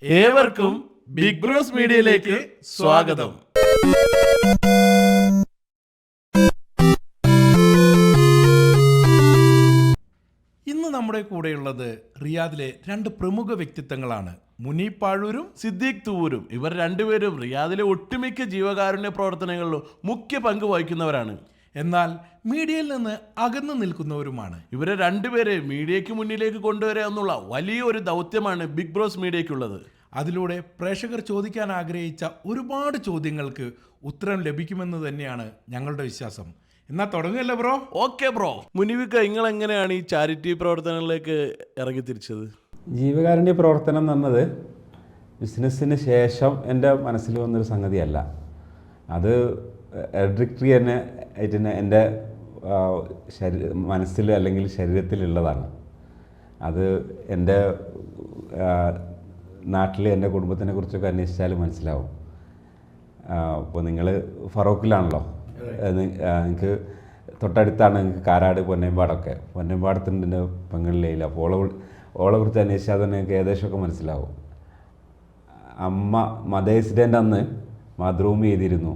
ഏവർക്കും big bros മീഡിയയിലേക്ക് സ്വാഗതം. ഇന്ന് നമ്മുടെ കൂടെയുള്ളത് റിയാദിലെ രണ്ട് പ്രമുഖ വ്യക്തിത്വങ്ങളാണ്, മുനീബ് പാഴൂരും സിദ്ദീഖ് തൂവൂരും. ഇവർ രണ്ടുപേരും റിയാദിലെ ഒട്ടുമിക്ക ജീവകാരുണ്യ പ്രവർത്തനങ്ങളിലും മുഖ്യ പങ്ക് വഹിക്കുന്നവരാണ്. എന്നാൽ മീഡിയയിൽ നിന്ന് അകന്നു നിൽക്കുന്നവരുമാണ്. ഇവരെ രണ്ടുപേരെ മീഡിയയ്ക്ക് മുന്നിലേക്ക് കൊണ്ടുവരിക എന്നുള്ള വലിയൊരു ദൗത്യമാണ് ബിഗ് ബ്രോസ് മീഡിയയ്ക്കുള്ളത്. അതിലൂടെ പ്രേക്ഷകർ ചോദിക്കാൻ ആഗ്രഹിച്ച ഒരുപാട് ചോദ്യങ്ങൾക്ക് ഉത്തരം ലഭിക്കുമെന്ന് തന്നെയാണ് ഞങ്ങളുടെ വിശ്വാസം. എന്നാൽ തുടങ്ങല്ലേ ബ്രോ? Okay bro. മുനീബ്, നിങ്ങൾ എങ്ങനെയാണ് ഈ ചാരിറ്റി പ്രവർത്തനങ്ങളിലേക്ക് ഇറങ്ങി തിരിച്ചത്? ജീവകാരുണ്യ പ്രവർത്തനം എന്ന് പറഞ്ഞത് ബിസിനസ്സിന് ശേഷം എൻ്റെ മനസ്സിൽ വന്നൊരു സംഗതിയല്ല. അത് ഹെറിഡിറ്ററി തന്നെ ആയിട്ട് തന്നെ എൻ്റെ മനസ്സിൽ അല്ലെങ്കിൽ ശരീരത്തിലുള്ളതാണ്. അത് എൻ്റെ നാട്ടിൽ എൻ്റെ കുടുംബത്തിനെ കുറിച്ചൊക്കെ അന്വേഷിച്ചാൽ മനസ്സിലാവും. അപ്പോൾ നിങ്ങൾ ഫറൂഖിലാണല്ലോ, നിങ്ങൾക്ക് തൊട്ടടുത്താണ് നിങ്ങൾക്ക് കാരാട് പൊന്നമ്പാടൊക്കെ. പൊന്നമ്പാടത്തിൻ്റെ എൻ്റെ പെങ്ങളിലേയില്ല. അപ്പോൾ ഓളെ കുറിച്ച് അന്വേഷിച്ചാൽ തന്നെ നിങ്ങൾക്ക് ഏകദേശമൊക്കെ മനസ്സിലാവും. അമ്മ മദേഴ്സ് ഡേൻ്റെ അന്ന് മദ്രൂം ചെയ്തിരുന്നു,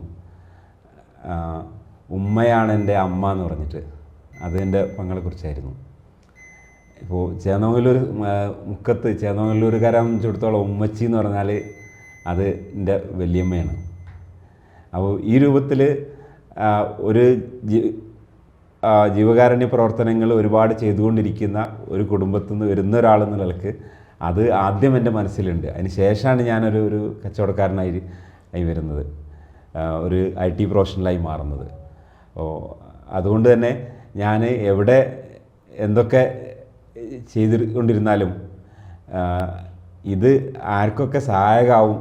ഉമ്മയാണ് എൻ്റെ അമ്മ എന്ന് പറഞ്ഞിട്ട്. അത് എൻ്റെ പെങ്ങളെക്കുറിച്ചായിരുന്നു. ഇപ്പോൾ ചേന്നമംഗല്ലൂർ മുക്കത്ത് ചേന്നമംഗല്ലൂരുകാരെ സംബന്ധിച്ചിടത്തോളം ഉമ്മച്ചി എന്ന് പറഞ്ഞാൽ അത് എൻ്റെ വല്യമ്മയാണ്. അപ്പോൾ ഈ രൂപത്തിൽ ഒരു ജീവകാരുണ്യ പ്രവർത്തനങ്ങൾ ഒരുപാട് ചെയ്തുകൊണ്ടിരിക്കുന്ന ഒരു കുടുംബത്തിൽ നിന്ന് വരുന്ന ഒരാളെന്ന നിലക്ക് അത് ആദ്യം എൻ്റെ മനസ്സിലുണ്ട്. അതിന് ശേഷമാണ് ഞാനൊരു കച്ചവടക്കാരനായി വരുന്നത്, ഒരു IT പ്രൊഫഷണലായി മാറുന്നത്. അതുകൊണ്ട് തന്നെ ഞാൻ എവിടെ എന്തൊക്കെ ചെയ്തുകൊണ്ടിരുന്നാലും ഇത് ആർക്കൊക്കെ സഹായകമാവും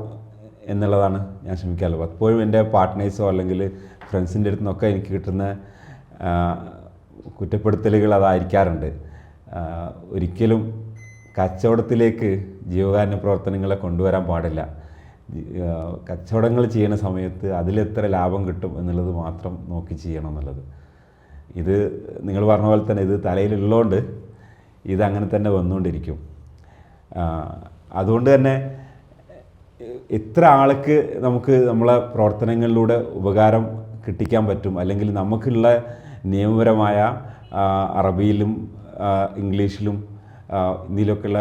എന്നുള്ളതാണ് ഞാൻ ശ്രമിക്കാറുള്ളത്. പലപ്പോഴും എൻ്റെ പാർട്ട്നേഴ്സോ അല്ലെങ്കിൽ ഫ്രണ്ട്സിൻ്റെ അടുത്ത് നിന്നൊക്കെ എനിക്ക് കിട്ടുന്ന കുറ്റപ്പെടുത്തലുകൾ അതായിരിക്കാറുണ്ട്. ഒരിക്കലും കച്ചവടത്തിലേക്ക് ജീവകാരുണ്യ പ്രവർത്തനങ്ങളെ കൊണ്ടുവരാൻ പാടില്ല. കച്ചവടങ്ങൾ ചെയ്യുന്ന സമയത്ത് അതിലെത്ര ലാഭം കിട്ടും എന്നുള്ളത് മാത്രം നോക്കി ചെയ്യണം എന്നുള്ളത്. ഇത് നിങ്ങൾ പറഞ്ഞ പോലെ തന്നെ ഇത് തലയിലുള്ളതുകൊണ്ട് ഇതങ്ങനെ തന്നെ വന്നുകൊണ്ടിരിക്കും. അതുകൊണ്ട് തന്നെ എത്ര ആൾക്ക് നമുക്ക് നമ്മളെ പ്രവർത്തനങ്ങളിലൂടെ ഉപകാരം കിട്ടിക്കാൻ പറ്റും, അല്ലെങ്കിൽ നമുക്കുള്ള നിയമപരമായ അറബിയിലും ഇംഗ്ലീഷിലും ഇതിലൊക്കെയുള്ള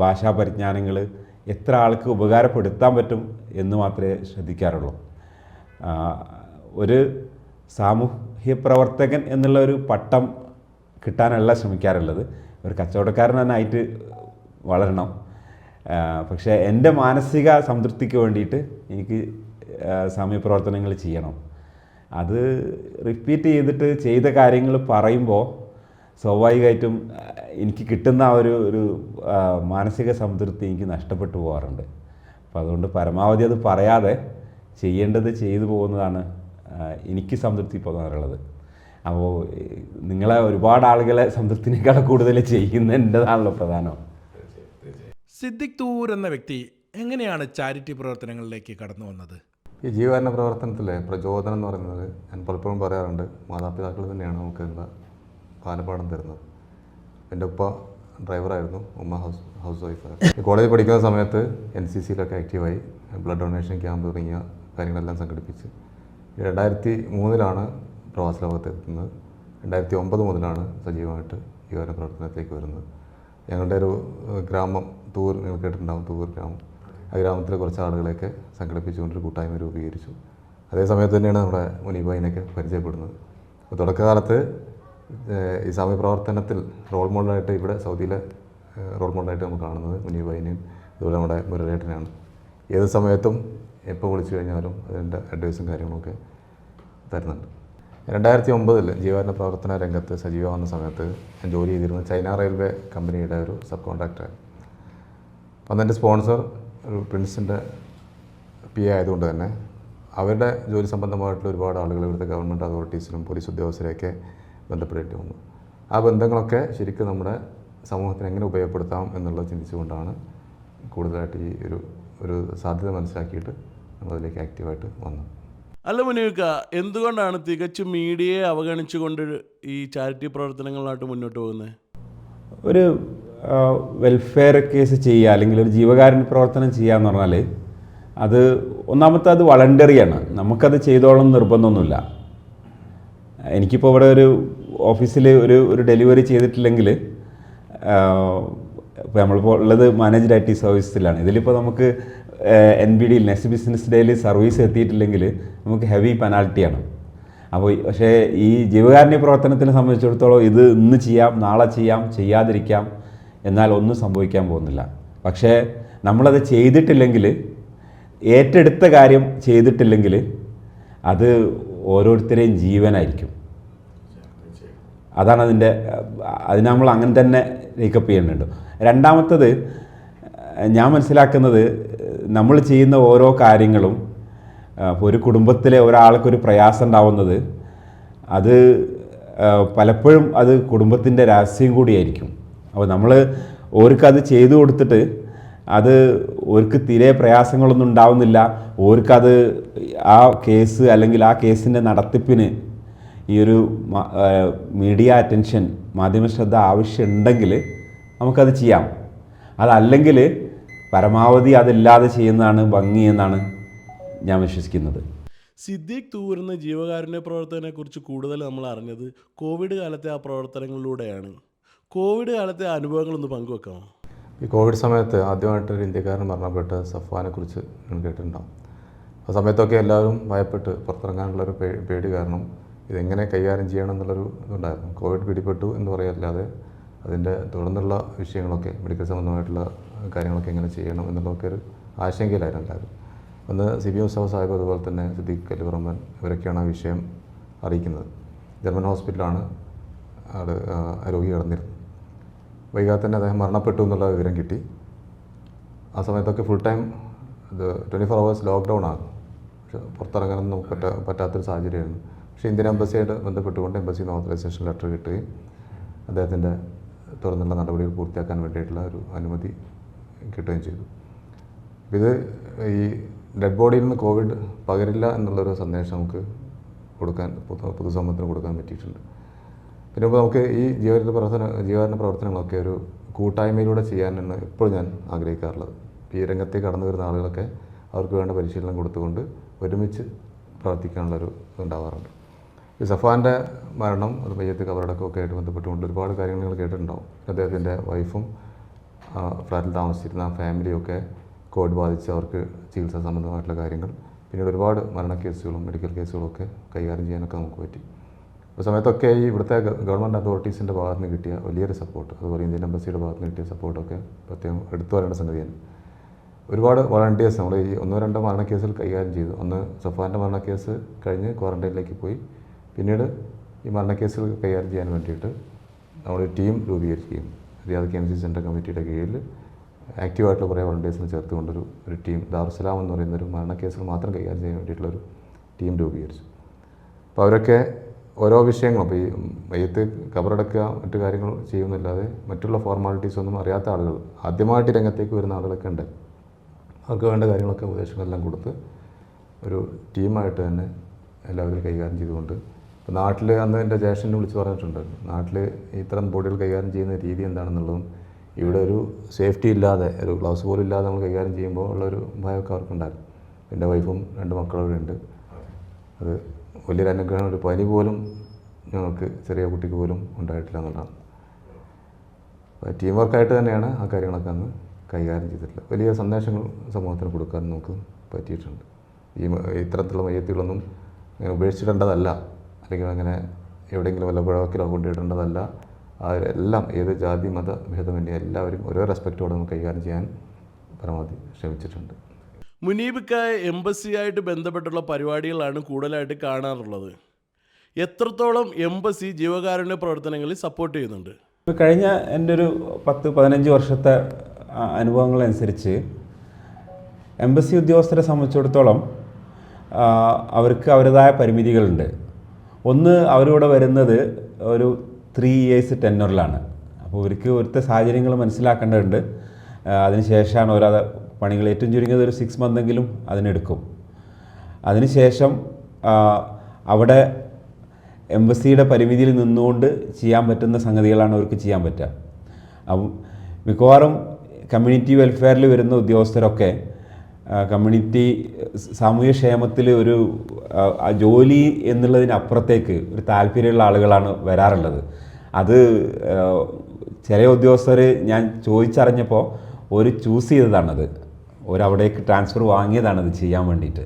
ഭാഷാ പരിജ്ഞാനങ്ങൾ എത്ര ആൾക്ക് ഉപകാരപ്പെടുത്താൻ പറ്റും എന്ന് മാത്രമേ ശ്രദ്ധിക്കാറുള്ളൂ. ഒരു സാമൂഹ്യ പ്രവർത്തകൻ എന്നുള്ള ഒരു പട്ടം കിട്ടാനല്ല ശ്രമിക്കാറുള്ളത്, ഒരു കച്ചവടക്കാരൻ തന്നെ ആയിട്ട് വളരണം. പക്ഷേ എൻ്റെ മാനസിക സംതൃപ്തിക്ക് വേണ്ടിയിട്ട് എനിക്ക് സാമൂഹ്യ പ്രവർത്തനങ്ങൾ ചെയ്യണം. അത് റിപ്പീറ്റ് ചെയ്തിട്ട് ചെയ്ത കാര്യങ്ങൾ പറയുമ്പോൾ സ്വാഭാവികമായിട്ടും എനിക്ക് കിട്ടുന്ന ഒരു മാനസിക സംതൃപ്തി എനിക്ക് നഷ്ടപ്പെട്ടു പോകാറുണ്ട്. അപ്പോൾ അതുകൊണ്ട് പരമാവധി അത് പറയാതെ ചെയ്യേണ്ടത് ചെയ്തു പോകുന്നതാണ് എനിക്ക് സംതൃപ്തി തോന്നാറുള്ളത്. അപ്പോൾ നിങ്ങളെ ഒരുപാട് ആളുകളെ സംതൃപ്തിനേക്കാൾ കൂടുതൽ ചെയ്യുന്നതിൻ്റെതാണല്ലോ പ്രധാനം. സിദ്ദീഖ് തൂവൂർ എന്ന വ്യക്തി എങ്ങനെയാണ് ചാരിറ്റി പ്രവർത്തനങ്ങളിലേക്ക് കടന്നു വന്നത്? ഈ ജീവകാരുണ്യ പ്രവർത്തനത്തിലെ പ്രചോദനം എന്ന് പറയുന്നത് ഞാൻ പലപ്പോഴും പറയാറുണ്ട്, മാതാപിതാക്കൾ തന്നെയാണ് നമുക്ക് എന്താ പാലപ്പാടം തരുന്നത്. എൻ്റെ ഉപ്പ ഡ്രൈവറായിരുന്നു, ഉമ്മ ഹൗസ് വൈഫായിരുന്നു. കോളേജിൽ പഠിക്കുന്ന സമയത്ത് NCCയിലൊക്കെ ആക്റ്റീവായി ബ്ലഡ് ഡൊണേഷൻ ക്യാമ്പ് തുടങ്ങിയ കാര്യങ്ങളെല്ലാം സംഘടിപ്പിച്ച് 2003 പ്രവാസ ലോകത്തെത്തുന്നത്. 2009 മുതലാണ് സജീവമായിട്ട് ജീവകാരുണ്യ പ്രവർത്തനത്തിലേക്ക് വരുന്നത്. ഞങ്ങളുടെ ഒരു ഗ്രാമം തൂവൂർ, നിങ്ങൾ കേട്ടിട്ടുണ്ടാകും, തൂവൂർ ഗ്രാമം. ആ ഗ്രാമത്തിലെ കുറച്ച് ആളുകളെയൊക്കെ സംഘടിപ്പിച്ചുകൊണ്ടൊരു കൂട്ടായ്മ രൂപീകരിച്ചു. അതേ സമയത്ത് തന്നെയാണ് നമ്മുടെ മുനീബായിനൊക്കെ പരിചയപ്പെടുന്നത്. അപ്പോൾ തുടക്കകാലത്ത് ഈ സാമൂഹ്യ പ്രവർത്തനത്തിൽ റോൾ മോഡലായിട്ട് ഇവിടെ സൗദിയിലെ റോൾ മോഡലായിട്ട് നമ്മൾ കാണുന്നത് മുനീബായിനെയും അതുപോലെ നമ്മുടെ മുരളേട്ടനെയാണ്. ഏത് സമയത്തും എപ്പോൾ വിളിച്ചു കഴിഞ്ഞാലും അതിൻ്റെ അഡ്വൈസും കാര്യങ്ങളൊക്കെ തരുന്നുണ്ട്. 2009 ജീവകാരുണ്യ പ്രവർത്തന രംഗത്ത് സജീവമാകുന്ന സമയത്ത് ഞാൻ ജോലി ചെയ്തിരുന്നത് ചൈന റെയിൽവേ കമ്പനിയുടെ ഒരു സബ് കോൺട്രാക്ടറായിരുന്നു. അപ്പം എൻ്റെ സ്പോൺസർ ഒരു പ്രിൻസിൻ്റെ PA ആയതുകൊണ്ട് തന്നെ അവരുടെ ജോലി സംബന്ധമായിട്ടുള്ള ഒരുപാട് ആളുകൾ ഇവിടുത്തെ ഗവൺമെൻറ് അതോറിറ്റീസിലും പോലീസ് ഉദ്യോഗസ്ഥരെയൊക്കെ ബന്ധപ്പെടേണ്ടി വന്നു. ആ ബന്ധങ്ങളൊക്കെ ശരിക്കും നമ്മുടെ സമൂഹത്തിന് എങ്ങനെ ഉപയോഗപ്പെടുത്താം എന്നുള്ളത് ചിന്തിച്ചുകൊണ്ടാണ് കൂടുതലായിട്ട് ഈ ഒരു സാധ്യത മനസ്സിലാക്കിയിട്ട് നമ്മളതിലേക്ക് ആക്റ്റീവായിട്ട് വന്നത്. അല്ല മുനീബ്, എന്തുകൊണ്ടാണ് തികച്ചും മീഡിയയെ അവഗണിച്ചുകൊണ്ട് ഈ ചാരിറ്റി പ്രവർത്തനങ്ങളായിട്ട് മുന്നോട്ട് പോകുന്നത്? ഒരു വെൽഫെയർ കേസ് ചെയ്യുക അല്ലെങ്കിൽ ഒരു ജീവകാരുണ്യ പ്രവർത്തനം ചെയ്യുക എന്ന് പറഞ്ഞാൽ അത് ഒന്നാമത്തെ അത് വളണ്ടറിയാണ്, നമുക്കത് ചെയ്തോളം നിർബന്ധമൊന്നുമില്ല. എനിക്കിപ്പോൾ ഇവിടെ ഒരു ഓഫീസിൽ ഒരു ഡെലിവറി ചെയ്തിട്ടില്ലെങ്കിൽ ഇപ്പോൾ നമ്മളിപ്പോൾ ഉള്ളത് മാനേജ്ഡ് IT സർവീസിലാണ്. ഇതിലിപ്പോൾ നമുക്ക് NBD നെക്സ്റ്റ് ബിസിനസ് ഡേയിൽ സർവീസ് എത്തിയിട്ടില്ലെങ്കിൽ നമുക്ക് ഹെവി പെനാൽറ്റിയാണ്. അപ്പോൾ പക്ഷേ ഈ ജീവകാരുണ്യ പ്രവർത്തനത്തിനെ സംബന്ധിച്ചിടത്തോളം ഇത് ഇന്ന് ചെയ്യാം, നാളെ ചെയ്യാം, ചെയ്യാതിരിക്കാം, എന്നാൽ ഒന്നും സംഭവിക്കാൻ പോകുന്നില്ല. പക്ഷേ നമ്മളത് ചെയ്തിട്ടില്ലെങ്കിൽ, ഏറ്റെടുത്ത കാര്യം ചെയ്തിട്ടില്ലെങ്കിൽ അത് ഓരോരുത്തരെയും ജീവനായിരിക്കും. അതാണ് അതിനെ നമ്മൾ അങ്ങനെ തന്നെ മേക്കപ്പ് ചെയ്യേണ്ടതുണ്ട്. രണ്ടാമത്തത് ഞാൻ മനസ്സിലാക്കുന്നത്, നമ്മൾ ചെയ്യുന്ന ഓരോ കാര്യങ്ങളും ഇപ്പോൾ ഒരു കുടുംബത്തിലെ ഒരാൾക്കൊരു പ്രയാസം ഉണ്ടാവുന്നത് അത് പലപ്പോഴും അത് കുടുംബത്തിൻ്റെ രഹസ്യം കൂടിയായിരിക്കും. അപ്പോൾ നമ്മൾ ഓർക്കത് ചെയ്തു കൊടുത്തിട്ട് അത് ഓർക്ക് തീരെ പ്രയാസങ്ങളൊന്നും ഉണ്ടാവുന്നില്ല, ഓർക്കത് ആ കേസ് അല്ലെങ്കിൽ ആ കേസിൻ്റെ നടത്തിപ്പിന് ഈ ഒരു മീഡിയ അറ്റൻഷൻ, മാധ്യമശ്രദ്ധ ആവശ്യമുണ്ടെങ്കിൽ നമുക്കത് ചെയ്യാം. അതല്ലെങ്കിൽ പരമാവധി അതില്ലാതെ ചെയ്യുന്നതാണ് ഭംഗി എന്നാണ് ഞാൻ വിശ്വസിക്കുന്നത്. സിദ്ദീഖ് തൂവൂരുന്ന ജീവകാരുണ്യ പ്രവർത്തനത്തെക്കുറിച്ച് കൂടുതൽ നമ്മൾ അറിഞ്ഞത് കോവിഡ് കാലത്തെ ആ പ്രവർത്തനങ്ങളിലൂടെയാണ്. കോവിഡ് കാലത്തെ അനുഭവങ്ങളൊന്ന് പങ്കുവെക്കാമോ? ഈ കോവിഡ് സമയത്ത് ആദ്യമായിട്ടൊരു ഇന്ത്യക്കാരൻ മരണപ്പെട്ട സഫ്വാനെ കുറിച്ച് നിങ്ങൾ കേട്ടിട്ടുണ്ടാവും. ആ സമയത്തൊക്കെ എല്ലാവരും ഭയപ്പെട്ട് പുറത്തിറങ്ങാനുള്ളൊരു പേടി കാരണം ഇതെങ്ങനെ കൈകാര്യം ചെയ്യണം എന്നുള്ളൊരു ഇതുണ്ടായിരുന്നു. കോവിഡ് പിടിപെട്ടു എന്ന് പറയല്ലാതെ അതിൻ്റെ തുടർന്നുള്ള വിഷയങ്ങളൊക്കെ, മെഡിക്കൽ സംബന്ധമായിട്ടുള്ള കാര്യങ്ങളൊക്കെ എങ്ങനെ ചെയ്യണം എന്നുള്ളതൊക്കെ ഒരു ആശങ്കയിലായിരുന്നു എല്ലാവരും. അന്ന് CB മുസ്തഫ സാഹിബ്, അതുപോലെ തന്നെ സിദ്ദീഖ് കല്ലുപറമ്പൻ, ഇവരൊക്കെയാണ് ആ വിഷയം അറിയിക്കുന്നത്. ജർമ്മൻ ഹോസ്പിറ്റലാണ് രോഗി കിടന്നിരുന്നത്. വൈകാതെ തന്നെ അദ്ദേഹം മരണപ്പെട്ടു എന്നുള്ള വിവരം കിട്ടി. ആ സമയത്തൊക്കെ ഫുൾ ടൈം ഇത് 24 hours ലോക്ക്ഡൗൺ ആണ്. പക്ഷെ പുറത്തിറങ്ങാനൊന്നും പറ്റാത്തൊരു സാഹചര്യമായിരുന്നു. പക്ഷേ ഇന്ത്യൻ എംബസിയായിട്ട് ബന്ധപ്പെട്ടുകൊണ്ട് എംബസിയിൽ നിന്ന് ഓതറൈസേഷൻ ലെറ്റർ കിട്ടുകയും അദ്ദേഹത്തിൻ്റെ തുടർന്നുള്ള നടപടികൾ പൂർത്തിയാക്കാൻ വേണ്ടിയിട്ടുള്ള ഒരു അനുമതി കിട്ടുകയും ചെയ്തു. ഇത് ഈ ഡെഡ് ബോഡിയിൽ നിന്ന് കോവിഡ് പകരില്ല എന്നുള്ളൊരു സന്ദേശം നമുക്ക് കൊടുക്കാൻ, പൊതുസമൂഹത്തിന് കൊടുക്കാൻ പറ്റിയിട്ടുണ്ട്. പിന്നെ ഇപ്പോൾ നമുക്ക് ഈ ജീവകാരുണ്യ പ്രവർത്തനങ്ങളൊക്കെ ഒരു കൂട്ടായ്മയിലൂടെ ചെയ്യാനാണ് എപ്പോഴും ഞാൻ ആഗ്രഹിക്കാറുള്ളത്. ഈ രംഗത്തേക്ക് കടന്നു വരുന്ന ആളുകളൊക്കെ അവർക്ക് വേണ്ട പരിശീലനം കൊടുത്തുകൊണ്ട് ഒരുമിച്ച് പ്രവർത്തിക്കാനുള്ളൊരു ഇതുണ്ടാവാറുണ്ട്. ഈ സഫാൻ്റെ മരണം, അത് മയ്യത്ത് കബറടക്കമൊക്കെ ആയിട്ട് ബന്ധപ്പെട്ടുകൊണ്ട് ഒരുപാട് കാര്യങ്ങൾ നിങ്ങൾ കേട്ടിട്ടുണ്ടാവും. അദ്ദേഹത്തിൻ്റെ വൈഫും ഫ്ലാറ്റിൽ താമസിച്ചിരുന്ന ഫാമിലിയൊക്കെ കോവിഡ് ബാധിച്ച് അവർക്ക് ചികിത്സാ സംബന്ധമായിട്ടുള്ള കാര്യങ്ങൾ, പിന്നീട് ഒരുപാട് മരണക്കേസുകളും മെഡിക്കൽ കേസുകളൊക്കെ കൈകാര്യം ചെയ്യാനൊക്കെ നമുക്ക് പറ്റി. ആ സമയത്തൊക്കെ ഈ ഇവിടുത്തെ ഗവൺമെൻറ് അതോറിറ്റീസിൻ്റെ ഭാഗത്ത് നിന്ന് കിട്ടിയ വലിയൊരു സപ്പോർട്ട്, അതുപോലെ ഇന്ത്യൻ എംബസിയുടെ ഭാഗത്ത് നിന്ന് കിട്ടിയ സപ്പോർട്ടൊക്കെ പ്രത്യേകം എടുത്തു വരേണ്ട സംഗതിയാണ്. ഒരുപാട് വോളണ്ടിയേഴ്സ് നമ്മൾ ഈ 1-2 മരണക്കേസുകൾ കൈകാര്യം ചെയ്തു. ഒന്ന് സഫാൻ്റെ മരണക്കേസ് കഴിഞ്ഞ് ക്വാറൻറ്റൈനിലേക്ക് പോയി. പിന്നീട് ഈ മരണക്കേസുകൾ കൈകാര്യം ചെയ്യാൻ വേണ്ടിയിട്ട് നമ്മളൊരു ടീം രൂപീകരിക്കുകയും റിയാദ് KMC സെൻട്രൽ കമ്മിറ്റിയുടെ കീഴിൽ ആക്റ്റീവായിട്ടുള്ള കുറേ വോളണ്ടിയേഴ്സിനെ ചേർത്തുകൊണ്ടൊരു ടീം, ദാറുസലാം എന്ന് പറയുന്നൊരു മരണക്കേസുകൾ മാത്രം കൈകാര്യം ചെയ്യാൻ വേണ്ടിയിട്ടുള്ളൊരു ടീം രൂപീകരിച്ചു. അപ്പോൾ അവരൊക്കെ ഓരോ വിഷയങ്ങളും, അപ്പോൾ ഈ മയ്യത്ത് കബറടക്കുക മറ്റു കാര്യങ്ങൾ ചെയ്യുന്നില്ലാതെ മറ്റുള്ള ഫോർമാലിറ്റീസ് ഒന്നും അറിയാത്ത ആളുകൾ, ആദ്യമായിട്ട് രംഗത്തേക്ക് വരുന്ന ആളുകളൊക്കെ ഉണ്ട്. അവർക്ക് വേണ്ട കാര്യങ്ങളൊക്കെ ഉപദേശങ്ങളെല്ലാം കൊടുത്ത് ഒരു ടീമായിട്ട് തന്നെ എല്ലാവരും കൈകാര്യം ചെയ്തുകൊണ്ട്, ഇപ്പോൾ നാട്ടിൽ അന്ന് എൻ്റെ ജ്യേഷ്ഠനെ വിളിച്ച് പറഞ്ഞിട്ടുണ്ട്, നാട്ടിൽ ഇത്തരം ബോഡികൾ കൈകാര്യം ചെയ്യുന്ന രീതി എന്താണെന്നുള്ളതും ഇവിടെ ഒരു സേഫ്റ്റി ഇല്ലാതെ, ഒരു ഗ്ലൗസ് പോലും ഇല്ലാതെ നമ്മൾ കൈകാര്യം ചെയ്യുമ്പോൾ ഉള്ളൊരു ഭയമൊക്കെ അവർക്കുണ്ടായിരുന്നു. എൻ്റെ വൈഫും 2 മക്കളും ഉണ്ട്. അത് വലിയൊരു അനുഗ്രഹം. ഒരു പനി പോലും ഞങ്ങൾക്ക്, ചെറിയ കുട്ടിക്ക് പോലും ഉണ്ടായിട്ടില്ല എന്നുള്ളതാണ്. ടീം വർക്കായിട്ട് തന്നെയാണ് ആ കാര്യങ്ങളൊക്കെ അന്ന് കൈകാര്യം ചെയ്തിട്ടുള്ളത്. വലിയ സന്ദേശങ്ങൾ സമൂഹത്തിന് കൊടുക്കാൻ നമുക്ക് പറ്റിയിട്ടുണ്ട്. ഇത്തരത്തിലുള്ള മയ്യത്തുകളൊന്നും അങ്ങനെ ഉപേക്ഷിച്ചിടേണ്ടതല്ല, അല്ലെങ്കിൽ അങ്ങനെ എവിടെയെങ്കിലും വല്ല പുഴവക്കിലോ കൊണ്ടിടേണ്ടതല്ല. എല്ലാം ഏത് ജാതി മത ഭേദമന്യേ എല്ലാവരും ഓരോ റെസ്പെക്റ്റോടെ നമുക്ക് കൈകാര്യം ചെയ്യാൻ പരമാവധി ശ്രമിച്ചിട്ടുണ്ട്. മുനീബിക്കായ എംബസിയായിട്ട് ബന്ധപ്പെട്ടുള്ള പരിപാടികളാണ് കൂടുതലായിട്ട് കാണാറുള്ളത്. എത്രത്തോളം എംബസി ജീവകാരുണ്യ പ്രവർത്തനങ്ങളിൽ സപ്പോർട്ട് ചെയ്യുന്നുണ്ട്? ഇപ്പോൾ കഴിഞ്ഞ എൻ്റെ ഒരു 10-15 വർഷത്തെ അനുഭവങ്ങളനുസരിച്ച് എംബസി ഉദ്യോഗസ്ഥരെ സംബന്ധിച്ചിടത്തോളം അവർക്ക് അവരുടേതായ പരിമിതികളുണ്ട്. ഒന്ന്, അവരിവിടെ വരുന്നത് ഒരു 3 years ടെന്നറിലാണ്. അപ്പോൾ ഇവർക്ക് ഒരുത്തെ സാഹചര്യങ്ങൾ മനസ്സിലാക്കേണ്ടതുണ്ട്. അതിനുശേഷമാണ് ഓരോ പണികൾ, ഏറ്റവും ചുരുങ്ങിയത് ഒരു 6 month അതിനെടുക്കും. അതിനുശേഷം അവിടെ എംബസിയുടെ പരിമിതിയിൽ നിന്നുകൊണ്ട് ചെയ്യാൻ പറ്റുന്ന സംഗതികളാണ് അവർക്ക് ചെയ്യാൻ പറ്റുക. അപ്പം മിക്കവാറും കമ്മ്യൂണിറ്റി വെൽഫെയറിൽ വരുന്ന ഉദ്യോഗസ്ഥരൊക്കെ കമ്മ്യൂണിറ്റി സാമൂഹ്യക്ഷേമത്തിൽ ഒരു ജോലി എന്നുള്ളതിനപ്പുറത്തേക്ക് ഒരു താല്പര്യമുള്ള ആളുകളാണ് വരാറുള്ളത്. അത് ചില ഉദ്യോഗസ്ഥർ ഞാൻ ചോദിച്ചറിഞ്ഞപ്പോൾ ഒരു ചൂസ് ചെയ്തതാണത്, ഒരവിടേക്ക് ട്രാൻസ്ഫർ വാങ്ങിയതാണത് ചെയ്യാൻ വേണ്ടിയിട്ട്.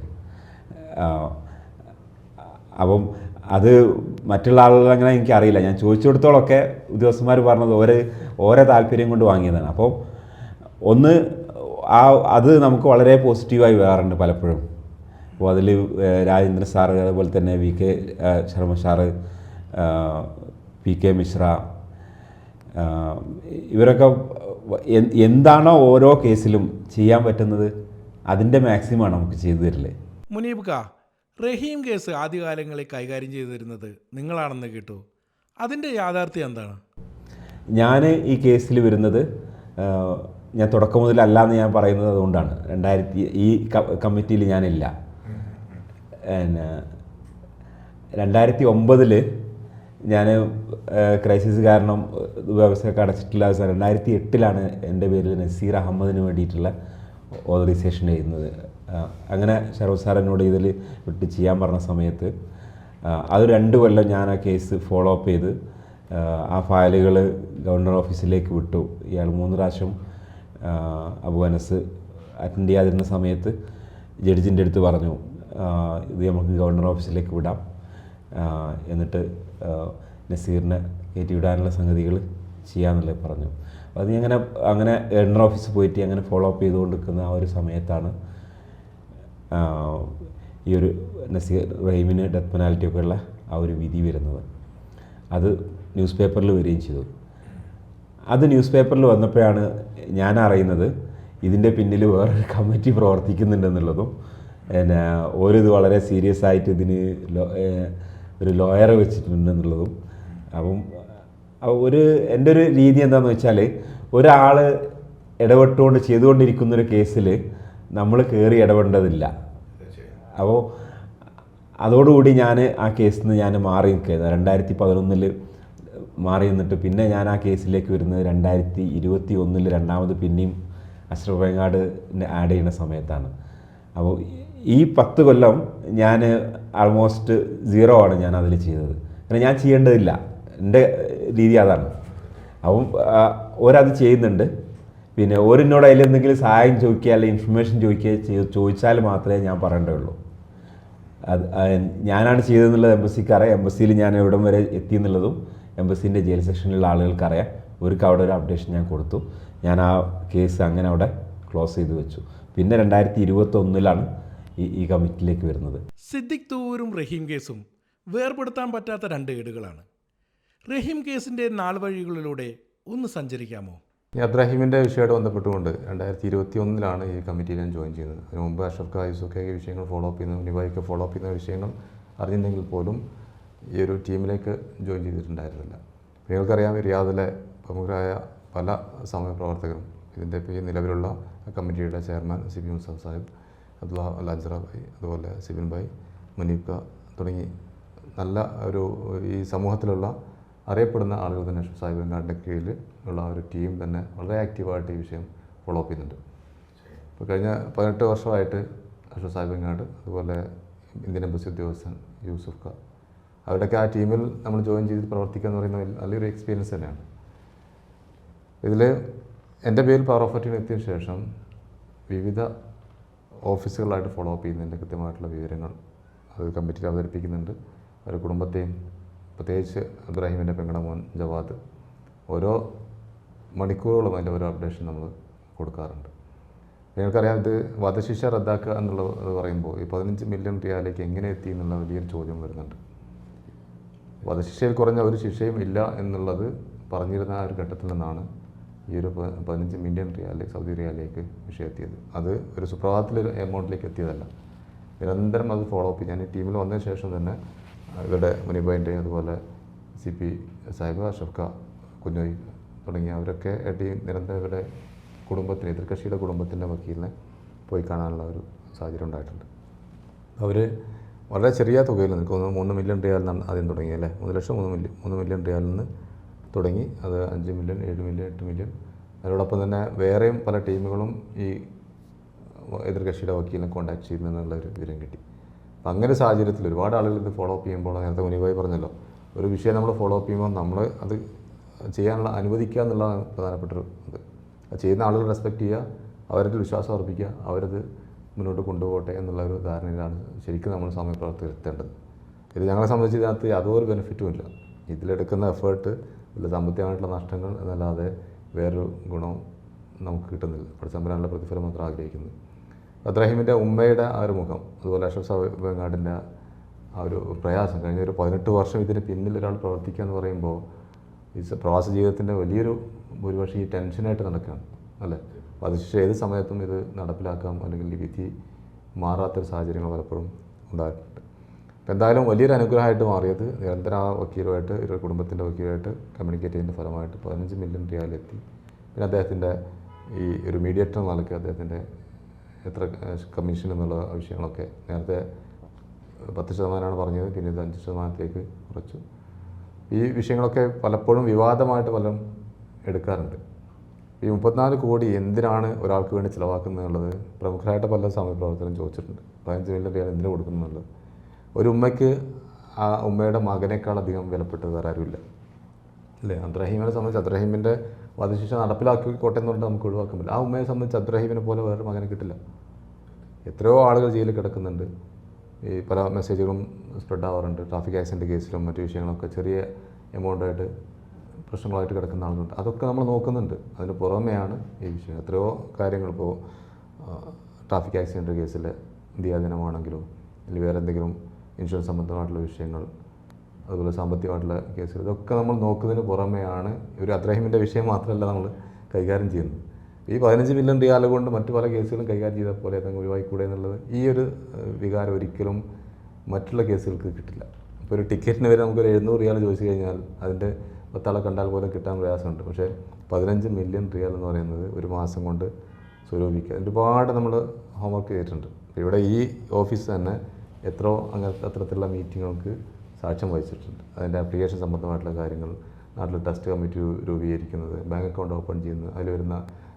അപ്പം അത് മറ്റുള്ള ആളുകൾ അങ്ങനെ എനിക്കറിയില്ല. ഞാൻ ചോദിച്ചിടത്തോളമൊക്കെ ഉദ്യോഗസ്ഥന്മാർ പറഞ്ഞത് ഓരോ താല്പര്യം കൊണ്ട് വാങ്ങിയതാണ്. അപ്പോൾ ഒന്ന് അത് നമുക്ക് വളരെ പോസിറ്റീവായി വരാറുണ്ട് പലപ്പോഴും. അപ്പോൾ അതിൽ രാജേന്ദ്രൻ സാറ്, അതുപോലെ തന്നെ VK Sharma sir, PK Mishra, ഇവരൊക്കെ എന്താണോ ഓരോ കേസിലും ചെയ്യാൻ പറ്റുന്നത് അതിൻ്റെ മാക്സിമമാണ് നമുക്ക് ചെയ്തു തരില്ലേ. മുനീബ് ക, റഹീം കേസ് ആദ്യകാലങ്ങളിൽ കൈകാര്യം ചെയ്തു തരുന്നത് നിങ്ങളാണെന്ന് കേട്ടു. അതിൻ്റെ യാഥാർത്ഥ്യം എന്താണ്? ഞാൻ ഈ കേസിൽ വരുന്നത് ഞാൻ തുടക്കം മുതലല്ല എന്ന് ഞാൻ പറയുന്നത് അതുകൊണ്ടാണ്. ഈ കമ്മിറ്റിയിൽ ഞാനില്ല. 2009 ഞാൻ ക്രൈസിസ് കാരണം വ്യവസ്ഥയൊക്കെ അടച്ചിട്ടില്ല. 2008 എൻ്റെ പേരിൽ നസീർ അഹമ്മദിന് വേണ്ടിയിട്ടുള്ള ഓതറൈസേഷൻ ചെയ്യുന്നത്. അങ്ങനെ ഷറഫ് സാർ എന്നോട് ഇതിൽ വിട്ട് ചെയ്യാൻ പറഞ്ഞ സമയത്ത് അത് 2 കൊല്ലം ഞാൻ ആ കേസ് ഫോളോ അപ്പ് ചെയ്ത് ആ ഫയലുകൾ ഗവർണർ ഓഫീസിലേക്ക് വിട്ടു. ഇയാൾ 3 പ്രാവശ്യം അബു അനസ് അറ്റൻഡ് ചെയ്യാതിരുന്ന സമയത്ത് ജഡ്ജിൻ്റെ അടുത്ത് പറഞ്ഞു, ഇത് നമുക്ക് ഗവർണർ ഓഫീസിലേക്ക് വിടാം, എന്നിട്ട് നസീറിനെ കയറ്റി വിടാനുള്ള സംഗതികൾ ചെയ്യാമെന്നുള്ളത് പറഞ്ഞു. അത് അങ്ങനെ ഗവർണർ ഓഫീസിൽ പോയിട്ട് അങ്ങനെ ഫോളോ അപ്പ് ചെയ്തുകൊണ്ടിരിക്കുന്ന ആ ഒരു സമയത്താണ് ഈ ഒരു നസീർ റഹീമിന് ഡെത്ത് പെനാൽറ്റി ഒക്കെ ഉള്ള ആ ഒരു വിധി വരുന്നത്. അത് ന്യൂസ് പേപ്പറിൽ വരികയും ചെയ്തു. അത് ന്യൂസ് പേപ്പറിൽ വന്നപ്പോഴാണ് ഞാൻ അറിയുന്നത് ഇതിൻ്റെ പിന്നിൽ വേറൊരു കമ്മിറ്റി പ്രവർത്തിക്കുന്നുണ്ടെന്നുള്ളതും പിന്നെ ഓരിത് വളരെ സീരിയസ് ആയിട്ട് ഇതിന് ഒരു ലോയറെ വെച്ചിട്ടുണ്ടെന്നുള്ളതും. അപ്പം എൻ്റെ ഒരു രീതി എന്താണെന്ന് വെച്ചാൽ, ഒരാൾ ഇടപെട്ടുകൊണ്ട് ചെയ്തുകൊണ്ടിരിക്കുന്നൊരു കേസിൽ നമ്മൾ കയറി ഇടപെടേണ്ടതില്ല. അപ്പോൾ അതോടുകൂടി ഞാൻ ആ കേസിൽ നിന്ന് ഞാൻ മാറി നിൽക്കുന്നത്. 2011 മാറി നിന്നിട്ട് പിന്നെ ഞാൻ ആ കേസിലേക്ക് വരുന്നത് 2021 രണ്ടാമത് പിന്നെയും അഷ്റഫ് വെങ്ങാട് ആഡ് ചെയ്യുന്ന സമയത്താണ്. അപ്പോൾ ഈ 10 കൊല്ലം ഞാൻ ആൾമോസ്റ്റ് 0 ആണ് ഞാൻ അതിൽ ചെയ്തത്. കാരണം ഞാൻ ചെയ്യേണ്ടതില്ല, എൻ്റെ രീതി അതാണ്. അപ്പം ഓരത് ചെയ്യുന്നുണ്ട്. പിന്നെ ഓരെന്നോട് അതിലെന്തെങ്കിലും സഹായം ചോദിക്കുക അല്ലെങ്കിൽ ഇൻഫർമേഷൻ ചോദിച്ചാൽ മാത്രമേ ഞാൻ പറയേണ്ടതുള്ളൂ. അത് ഞാനാണ് ചെയ്തതെന്നുള്ളത് എംബസിക്കറിയാം. എംബസിയിൽ ഞാൻ എവിടം വരെ എത്തിയെന്നുള്ളതും എംബസീൻ്റെ ജയിൽ സെക്ഷനിലുള്ള ആളുകൾക്കറിയാം. അവിടെ ഒരു അപ്ഡേഷൻ ഞാൻ കൊടുത്തു. ഞാൻ ആ കേസ് അങ്ങനെ അവിടെ ക്ലോസ് ചെയ്ത് വെച്ചു. പിന്നെ 2021 ഈ കമ്മിറ്റിയിലേക്ക് വരുന്നത്. സിദ്ദിഖ് തൂവൂരും റഹീം കേസും വേർപെടുത്താൻ പറ്റാത്ത 2 ഏടുകളാണ്. റഹീം കേസിൻ്റെ നാൾവഴികളിലൂടെ ഒന്ന് സഞ്ചരിക്കാമോ? ഈ അബ്രാഹിമിൻ്റെ വിഷയമായിട്ട് ബന്ധപ്പെട്ടുകൊണ്ട് 2021 ഈ കമ്മിറ്റിയിൽ ഞാൻ ജോയിൻ ചെയ്യുന്നത്. അതിന് മുമ്പ് അഷ്റഫ് ഖാ, യൂസുഫ് ഖാ വിഷയങ്ങൾ ഫോളോ അപ്പ് ചെയ്യുന്ന, നിവായിക്ക് ഫോളോ അപ്പ് ചെയ്യുന്ന വിഷയങ്ങൾ അറിഞ്ഞിട്ടുണ്ടെങ്കിൽ പോലും ഈ ഒരു ടീമിലേക്ക് ജോയിൻ ചെയ്തിട്ടുണ്ടായിരുന്നില്ല. നിങ്ങൾക്കറിയാം, റിയാദിലെ പ്രമുഖരായ പല സമയപ്രവർത്തകരും ഇതിൻ്റെ നിലവിലുള്ള കമ്മിറ്റിയുടെ ചെയർമാൻ CP മുസഫ് സാഹിബ്, അബ്ദുള്ള അൽ-അജ്റ ഭായി, അതുപോലെ സിബിൻ ഭായി, മുനീബ് ഖാ തുടങ്ങി നല്ല ഒരു ഈ സമൂഹത്തിലുള്ള അറിയപ്പെടുന്ന ആളുകൾ തന്നെ അഷ്റഫ് സാഹിബ് വെങ്ങാടിൻ്റെ കീഴിൽ ഉള്ള ഒരു ടീം തന്നെ വളരെ ആക്റ്റീവായിട്ട് ഈ വിഷയം ഫോളോ അപ്പ് ചെയ്യുന്നുണ്ട്. ഇപ്പോൾ കഴിഞ്ഞ 18 വർഷമായിട്ട് അഷ്റഫ് സാഹിബ് വെങ്ങാട്, അതുപോലെ ഇന്ത്യൻ എംബസി ഉദ്യോഗസ്ഥൻ യൂസുഫ് ഖാ, അവരുടെയൊക്കെ ആ ടീമിൽ നമ്മൾ ജോയിൻ ചെയ്ത് പ്രവർത്തിക്കുക എന്ന് പറയുന്നത് നല്ലൊരു എക്സ്പീരിയൻസ് തന്നെയാണ്. ഇതിൽ എൻ്റെ പേരിൽ പവർ ഓഫ് അറ്റോർണി എത്തിയ ശേഷം വിവിധ ഓഫീസുകളായിട്ട് ഫോളോ അപ്പ് ചെയ്യുന്നതിൻ്റെ കൃത്യമായിട്ടുള്ള വിവരങ്ങൾ അത് കമ്മിറ്റിയിൽ അവതരിപ്പിക്കുന്നുണ്ട്. അവരുടെ കുടുംബത്തെയും പ്രത്യേകിച്ച് ഇബ്രാഹിമിൻ്റെ പെങ്ങളുടെ മോൻ ജവാദ് ഓരോ മണിക്കൂറോളം അതിൻ്റെ ഓരോ അപ്ഡേഷൻ നമ്മൾ കൊടുക്കാറുണ്ട്. നിങ്ങൾക്കറിയാം, ഇത് വധശിക്ഷ റദ്ദാക്കുക എന്നുള്ളത് പറയുമ്പോൾ ഈ 15 മില്യൺ റിയാലേക്ക് എങ്ങനെ എത്തി എന്നുള്ള വലിയൊരു ചോദ്യം വരുന്നുണ്ട്. വധശിക്ഷയിൽ കുറഞ്ഞ ഒരു ശിക്ഷയും ഇല്ല എന്നുള്ളത് പറഞ്ഞിരുന്ന ആ ഒരു ഘട്ടത്തിൽ നിന്നാണ് ഈ ഒരു 15 മില്യൺ റിയാൽ സൗദി റിയാലിലേക്ക് വിഷയം എത്തിയത്. അത് ഒരു സുപ്രഭാതത്തിലൊരു എമൗണ്ടിലേക്ക് എത്തിയതല്ല. നിരന്തരം അത് ഫോളോ അപ്പ്. ഞാൻ ഈ ടീമിൽ വന്നതിന് ശേഷം തന്നെ ഇവരുടെ മുനീബായിൻ്റെ, അതുപോലെ CP സാഹിബ്, അഷ്റഫ് ഖാ, കുഞ്ഞോയി തുടങ്ങിയ അവരൊക്കെ ടീം നിരന്തരം ഇവരുടെ കുടുംബത്തിന്, എതിർകക്ഷിയുടെ കുടുംബത്തിൻ്റെ വക്കീലിനെ പോയി കാണാനുള്ള ഒരു സാഹചര്യം ഉണ്ടായിട്ടുണ്ട്. അവർ വളരെ ചെറിയ തുകയിൽ നിന്ന് 3 മില്യൺ റിയാലിൽ നിന്നാണ് ആദ്യം തുടങ്ങി, അല്ലേ, 3 ലക്ഷം 3 മില്യൺ റിയാലിൽ നിന്ന് തുടങ്ങി അത് 5 മില്യൺ 7 മില്യൺ 8 മില്യൺ അതിനോടൊപ്പം തന്നെ വേറെയും പല ടീമുകളും ഈ എതിർകക്ഷിയുടെ വക്കീലിനെ കോൺടാക്ട് ചെയ്യുന്നതെന്നുള്ളൊരു വിവരം കിട്ടി. അപ്പം അങ്ങനെ ഒരു സാഹചര്യത്തിൽ ഒരുപാട് ആളുകൾ ഇത് ഫോളോ അപ്പ് ചെയ്യുമ്പോൾ, നേരത്തെ മുനിഭായി പറഞ്ഞല്ലോ, ഒരു വിഷയം നമ്മൾ ഫോളോ അപ്പ് ചെയ്യുമ്പോൾ നമ്മൾ അത് ചെയ്യാനുള്ള അനുവദിക്കുക എന്നുള്ളതാണ് പ്രധാനപ്പെട്ടൊരു ഇത്. അത് ചെയ്യുന്ന ആളുകൾ റെസ്പെക്റ്റ് ചെയ്യുക, അവരത് വിശ്വാസം അർപ്പിക്കുക, അവരത് മുന്നോട്ട് കൊണ്ടുപോകട്ടെ എന്നുള്ള ഒരു ധാരണയിലാണ് ശരിക്കും നമ്മൾ സാമൂഹ്യപ്രവർത്തകർ എത്തേണ്ടത്. ഇത് ഞങ്ങളെ സംബന്ധിച്ച് ഇതിനകത്ത് യാതൊരു ബെനിഫിറ്റും ഇല്ല. ഇതിലെടുക്കുന്ന എഫേർട്ട്, ഇതിൽ സാമ്പത്തികമായിട്ടുള്ള നഷ്ടങ്ങൾ എന്നല്ലാതെ വേറൊരു ഗുണവും നമുക്ക് കിട്ടുന്നില്ല. പഠിച്ചമ്പരാനുള്ള പ്രതിഫലം മാത്രം ആഗ്രഹിക്കുന്നത്. അബ്ദുറഹീമിൻ്റെ ഉമ്മയുടെ ആ ഒരു മുഖം, അതുപോലെ അഷ്റഫ് വെങ്ങാടിൻ്റെ ആ ഒരു പ്രയാസം, കഴിഞ്ഞ ഒരു 18 വർഷം ഇതിന് പിന്നിൽ ഒരാൾ പ്രവർത്തിക്കുക എന്ന് പറയുമ്പോൾ ഈ പ്രവാസ ജീവിതത്തിൻ്റെ വലിയൊരു ഭൂരിപക്ഷം ഈ ടെൻഷനായിട്ട് നടക്കുകയാണ് അല്ലേ. വധശിക്ഷ ഏത് സമയത്തും ഇത് നടപ്പിലാക്കാം, അല്ലെങ്കിൽ ഈ വിധി മാറാത്തൊരു സാഹചര്യങ്ങൾ പലപ്പോഴും ഉണ്ടായിട്ടുണ്ട്. അപ്പോൾ എന്തായാലും വലിയൊരു അനുഗ്രഹമായിട്ട് മാറിയത് നിരന്തരം ആ വക്കീലുമായിട്ട്, ഒരു കുടുംബത്തിൻ്റെ വക്കീലുമായിട്ട് കമ്മ്യൂണിക്കേറ്റ് ചെയ്യുന്ന ഫലമായിട്ട് 15 മില്യൺ റിയാലെത്തി. പിന്നെ അദ്ദേഹത്തിൻ്റെ ഈ ഒരു മീഡിയേറ്റർ നിലയ്ക്ക് അദ്ദേഹത്തിൻ്റെ എത്ര കമ്മീഷൻ എന്നുള്ള വിഷയങ്ങളൊക്കെ നേരത്തെ 10% പറഞ്ഞത്, പിന്നെ ഇത് 5% കുറച്ചു. ഈ വിഷയങ്ങളൊക്കെ പലപ്പോഴും വിവാദമായിട്ട് പലരും എടുക്കാറുണ്ട്. ഈ 34 കോടി എന്തിനാണ് ഒരാൾക്ക് വേണ്ടി ചിലവാക്കുന്നത് എന്നുള്ളത് പ്രമുഖരായിട്ട് പല സാമൂഹ്യപ്രവർത്തകരും ചോദിച്ചിട്ടുണ്ട്. 15 മില്യൺ റിയാൽ എന്തിനു കൊടുക്കുന്നുള്ളത്. ഒരു ഉമ്മയ്ക്ക് ആ ഉമ്മയുടെ മകനേക്കാളധികം വിലപ്പെട്ടത് വേറെ ആരുമില്ല അല്ലേ. അബ്ദുറഹീമിനെ സംബന്ധിച്ച് അബ്ദുറഹീമിൻ്റെ വധശിക്ഷ നടപ്പിലാക്കിക്കോട്ടെ എന്ന് പറഞ്ഞാൽ നമുക്ക് ഒഴിവാക്കാൻ പറ്റില്ല. ആ ഉമ്മയെ സംബന്ധിച്ച് അബ്ദുറഹീമിനെ പോലെ വേറൊരു മകനെ കിട്ടില്ല. എത്രയോ ആളുകൾ ജയിലിൽ കിടക്കുന്നുണ്ട്. ഈ പല മെസ്സേജുകളും സ്പ്രെഡ് ആവാറുണ്ട്. ട്രാഫിക് ആക്സിഡൻറ്റ് കേസിലും മറ്റു വിഷയങ്ങളൊക്കെ ചെറിയ എമൗണ്ടായിട്ട് പ്രശ്നങ്ങളായിട്ട് കിടക്കുന്ന ആളുകളുണ്ട്. അതൊക്കെ നമ്മൾ നോക്കുന്നുണ്ട്. അതിന് പുറമെയാണ് ഈ വിഷയം. എത്രയോ കാര്യങ്ങൾ, ഇപ്പോൾ ട്രാഫിക് ആക്സിഡൻറ്റ് കേസിൽ ദിയാദിനമാണെങ്കിലും അല്ലെങ്കിൽ വേറെ എന്തെങ്കിലും ഇൻഷുറൻസ് സംബന്ധമായിട്ടുള്ള വിഷയങ്ങൾ, അതുപോലെ സാമ്പത്തികമായിട്ടുള്ള കേസുകൾ, ഇതൊക്കെ നമ്മൾ നോക്കുന്നതിന് പുറമെയാണ് ഒരു അബ്ദുറഹീമിൻ്റെ വിഷയം മാത്രമല്ല നമ്മൾ കൈകാര്യം ചെയ്യുന്നത്. ഈ 15 മില്യൺ റിയാൽ കൊണ്ട് മറ്റു പല കേസുകളും കൈകാര്യം ചെയ്ത പോലെ ഏതെങ്കിലും ഒഴിവായിക്കൂടെ എന്നുള്ളത്, ഈ ഒരു വികാരം ഒരിക്കലും മറ്റുള്ള കേസുകൾക്ക് കിട്ടില്ല. ഇപ്പോൾ ഒരു ടിക്കറ്റിന് വരെ നമുക്കൊരു 700 റിയാൽ ചോദിച്ചു കഴിഞ്ഞാൽ അതിൻ്റെ 10 ആളെ കണ്ടാൽ പോലും കിട്ടാൻ പ്രയാസമുണ്ട്. പക്ഷേ 15 മില്യൺ റിയാൽ എന്ന് പറയുന്നത് ഒരു മാസം കൊണ്ട് സ്വരൂപിക്കുക. ഒരുപാട് നമ്മൾ ഹോംവർക്ക് ചെയ്തിട്ടുണ്ട്. ഇവിടെ ഈ ഓഫീസ് തന്നെ എത്രയോ അങ്ങനത്തെ അത്തരത്തിലുള്ള മീറ്റിങ്ങുകൾക്ക് സാക്ഷ്യം വഹിച്ചിട്ടുണ്ട്. അതിൻ്റെ ആപ്ലിക്കേഷൻ സംബന്ധമായിട്ടുള്ള കാര്യങ്ങൾ, നാട്ടിൽ ടെസ്റ്റ് കമ്മിറ്റി രൂപീകരിക്കുന്നത്, ബാങ്ക് അക്കൗണ്ട് ഓപ്പൺ ചെയ്യുന്നത്, അതിൽ വരുന്ന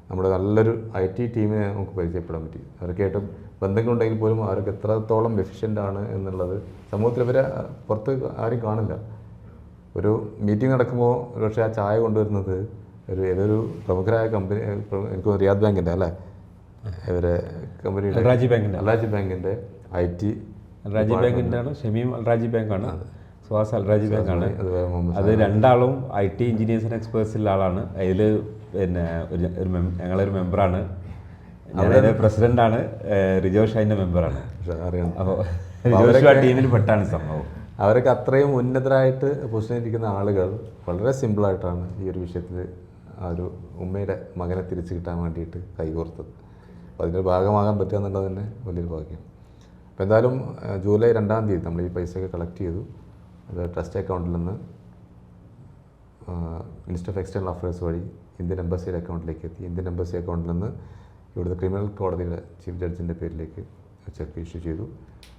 നമ്മുടെ നല്ലൊരു IT ടീമിനെ നമുക്ക് പരിചയപ്പെടാൻ പറ്റി. അവരൊക്കെയായിട്ട് ബന്ധങ്ങളുണ്ടെങ്കിൽ പോലും അവരൊക്കെ എത്രത്തോളം എഫിഷ്യൻ്റ് ആണ് എന്നുള്ളത് സമൂഹത്തിൽ ഇവരെ പുറത്ത് ആരും കാണില്ല. ഒരു മീറ്റിംഗ് നടക്കുമ്പോൾ ഒരുപക്ഷെ ആ ചായ കൊണ്ടുവരുന്നത് ഏതൊരു പ്രമുഖരായ കമ്പനി, എനിക്ക് റിയാദ് ബാങ്കിൻ്റെ അല്ലേ, ഇവരെ കമ്പനിയുടെ അൽറാജി ബാങ്കിൻ്റെ IT, അൽറാജി ബാങ്കിൻ്റെ ആണ്, ഷമീം അൽറാജി ബാങ്കാണ്, സുഹാസ് അൽറാജി ബാങ്കാണ്. അത് രണ്ടാളും IT എഞ്ചിനീയേഴ്സിന് എക്സ്പേർട്സിലുള്ള ആളാണ്. അതിൽ പിന്നെ ഞങ്ങളൊരു മെമ്പറാണ്. ഞാനതിൻ്റെ പ്രസിഡൻ്റാണ്. റിജോ ഷൈൻ്റെ മെമ്പറാണ്. അപ്പോൾ റിജോ ടീമിൽ പെട്ടാണ് സംഭവം. അവരൊക്കെ അത്രയും ഉന്നതരായിട്ട് പൊസിഷനിലിരിക്കുന്ന ആളുകൾ വളരെ സിമ്പിളായിട്ടാണ് ഈ ഒരു വിഷയത്തിൽ ആ ഒരു ഉമ്മയുടെ മകനെ തിരിച്ചു കിട്ടാൻ വേണ്ടിയിട്ട് കൈകോർത്തത്. അപ്പോൾ അതിൻ്റെ ഭാഗമാകാൻ പറ്റുക എന്നുള്ളത് തന്നെ വലിയൊരു ഭാഗ്യം. അപ്പോൾ എന്തായാലും ജൂലൈ 2-ാം തീയതി നമ്മൾ ഈ പൈസയൊക്കെ കളക്ട് ചെയ്തു. അത് ട്രസ്റ്റ് അക്കൗണ്ടിൽ നിന്ന് മിനിസ്റ്റർ ഓഫ് എക്സ്റ്റേണൽ അഫയേഴ്സ് വഴി ഇന്ത്യൻ എംബസിയുടെ അക്കൗണ്ടിലേക്ക് എത്തി. ഇന്ത്യൻ എംബസി അക്കൗണ്ടിൽ നിന്ന് ഇവിടുത്തെ ക്രിമിനൽ കോടതിയുടെ ചീഫ് ജഡ്ജിൻ്റെ പേരിലേക്ക് ചെക്ക് ഇഷ്യൂ ചെയ്തു.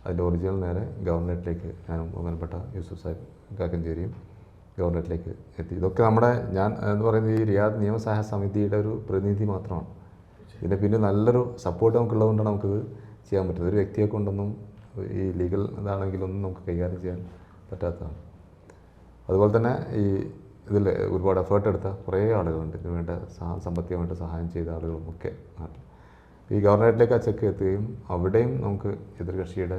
അതിൻ്റെ ഒറിജിനൽ നേരെ ഗവർണറേറ്റിലേക്ക് ഞാനും ബഹുമാനപ്പെട്ട യൂസുഫ് സാഹിബ് കാക്കഞ്ചേരിയും ഗവർണറേറ്റിലേക്ക് എത്തി. ഇതൊക്കെ ഞാൻ എന്ന് പറയുന്നത് ഈ റിയാദ് നിയമസഹായ സമിതിയുടെ ഒരു പ്രതിനിധി മാത്രമാണ്. ഇതിൻ്റെ പിന്നെ നല്ലൊരു സപ്പോർട്ട് നമുക്കുള്ളതുകൊണ്ടാണ് നമുക്കിത് ചെയ്യാൻ പറ്റുന്നത്. ഒരു വ്യക്തിയെ കൊണ്ടൊന്നും ഈ ലീഗൽ ഇതാണെങ്കിലൊന്നും നമുക്ക് കൈകാര്യം ചെയ്യാൻ പറ്റാത്തതാണ്. അതുപോലെ തന്നെ ഈ ഇതിൽ ഒരുപാട് എഫേർട്ട് എടുത്ത കുറേ ആളുകളുണ്ട്. ഇതിന് വേണ്ട സാമ്പത്തികമായിട്ട് സഹായം ചെയ്ത ആളുകളും ഒക്കെ നാട്ടിൽ. ഈ ഗവർണറേറ്റിലേക്ക് ആ ചെക്ക് എത്തുകയും അവിടെയും നമുക്ക് എതിർകക്ഷിയുടെ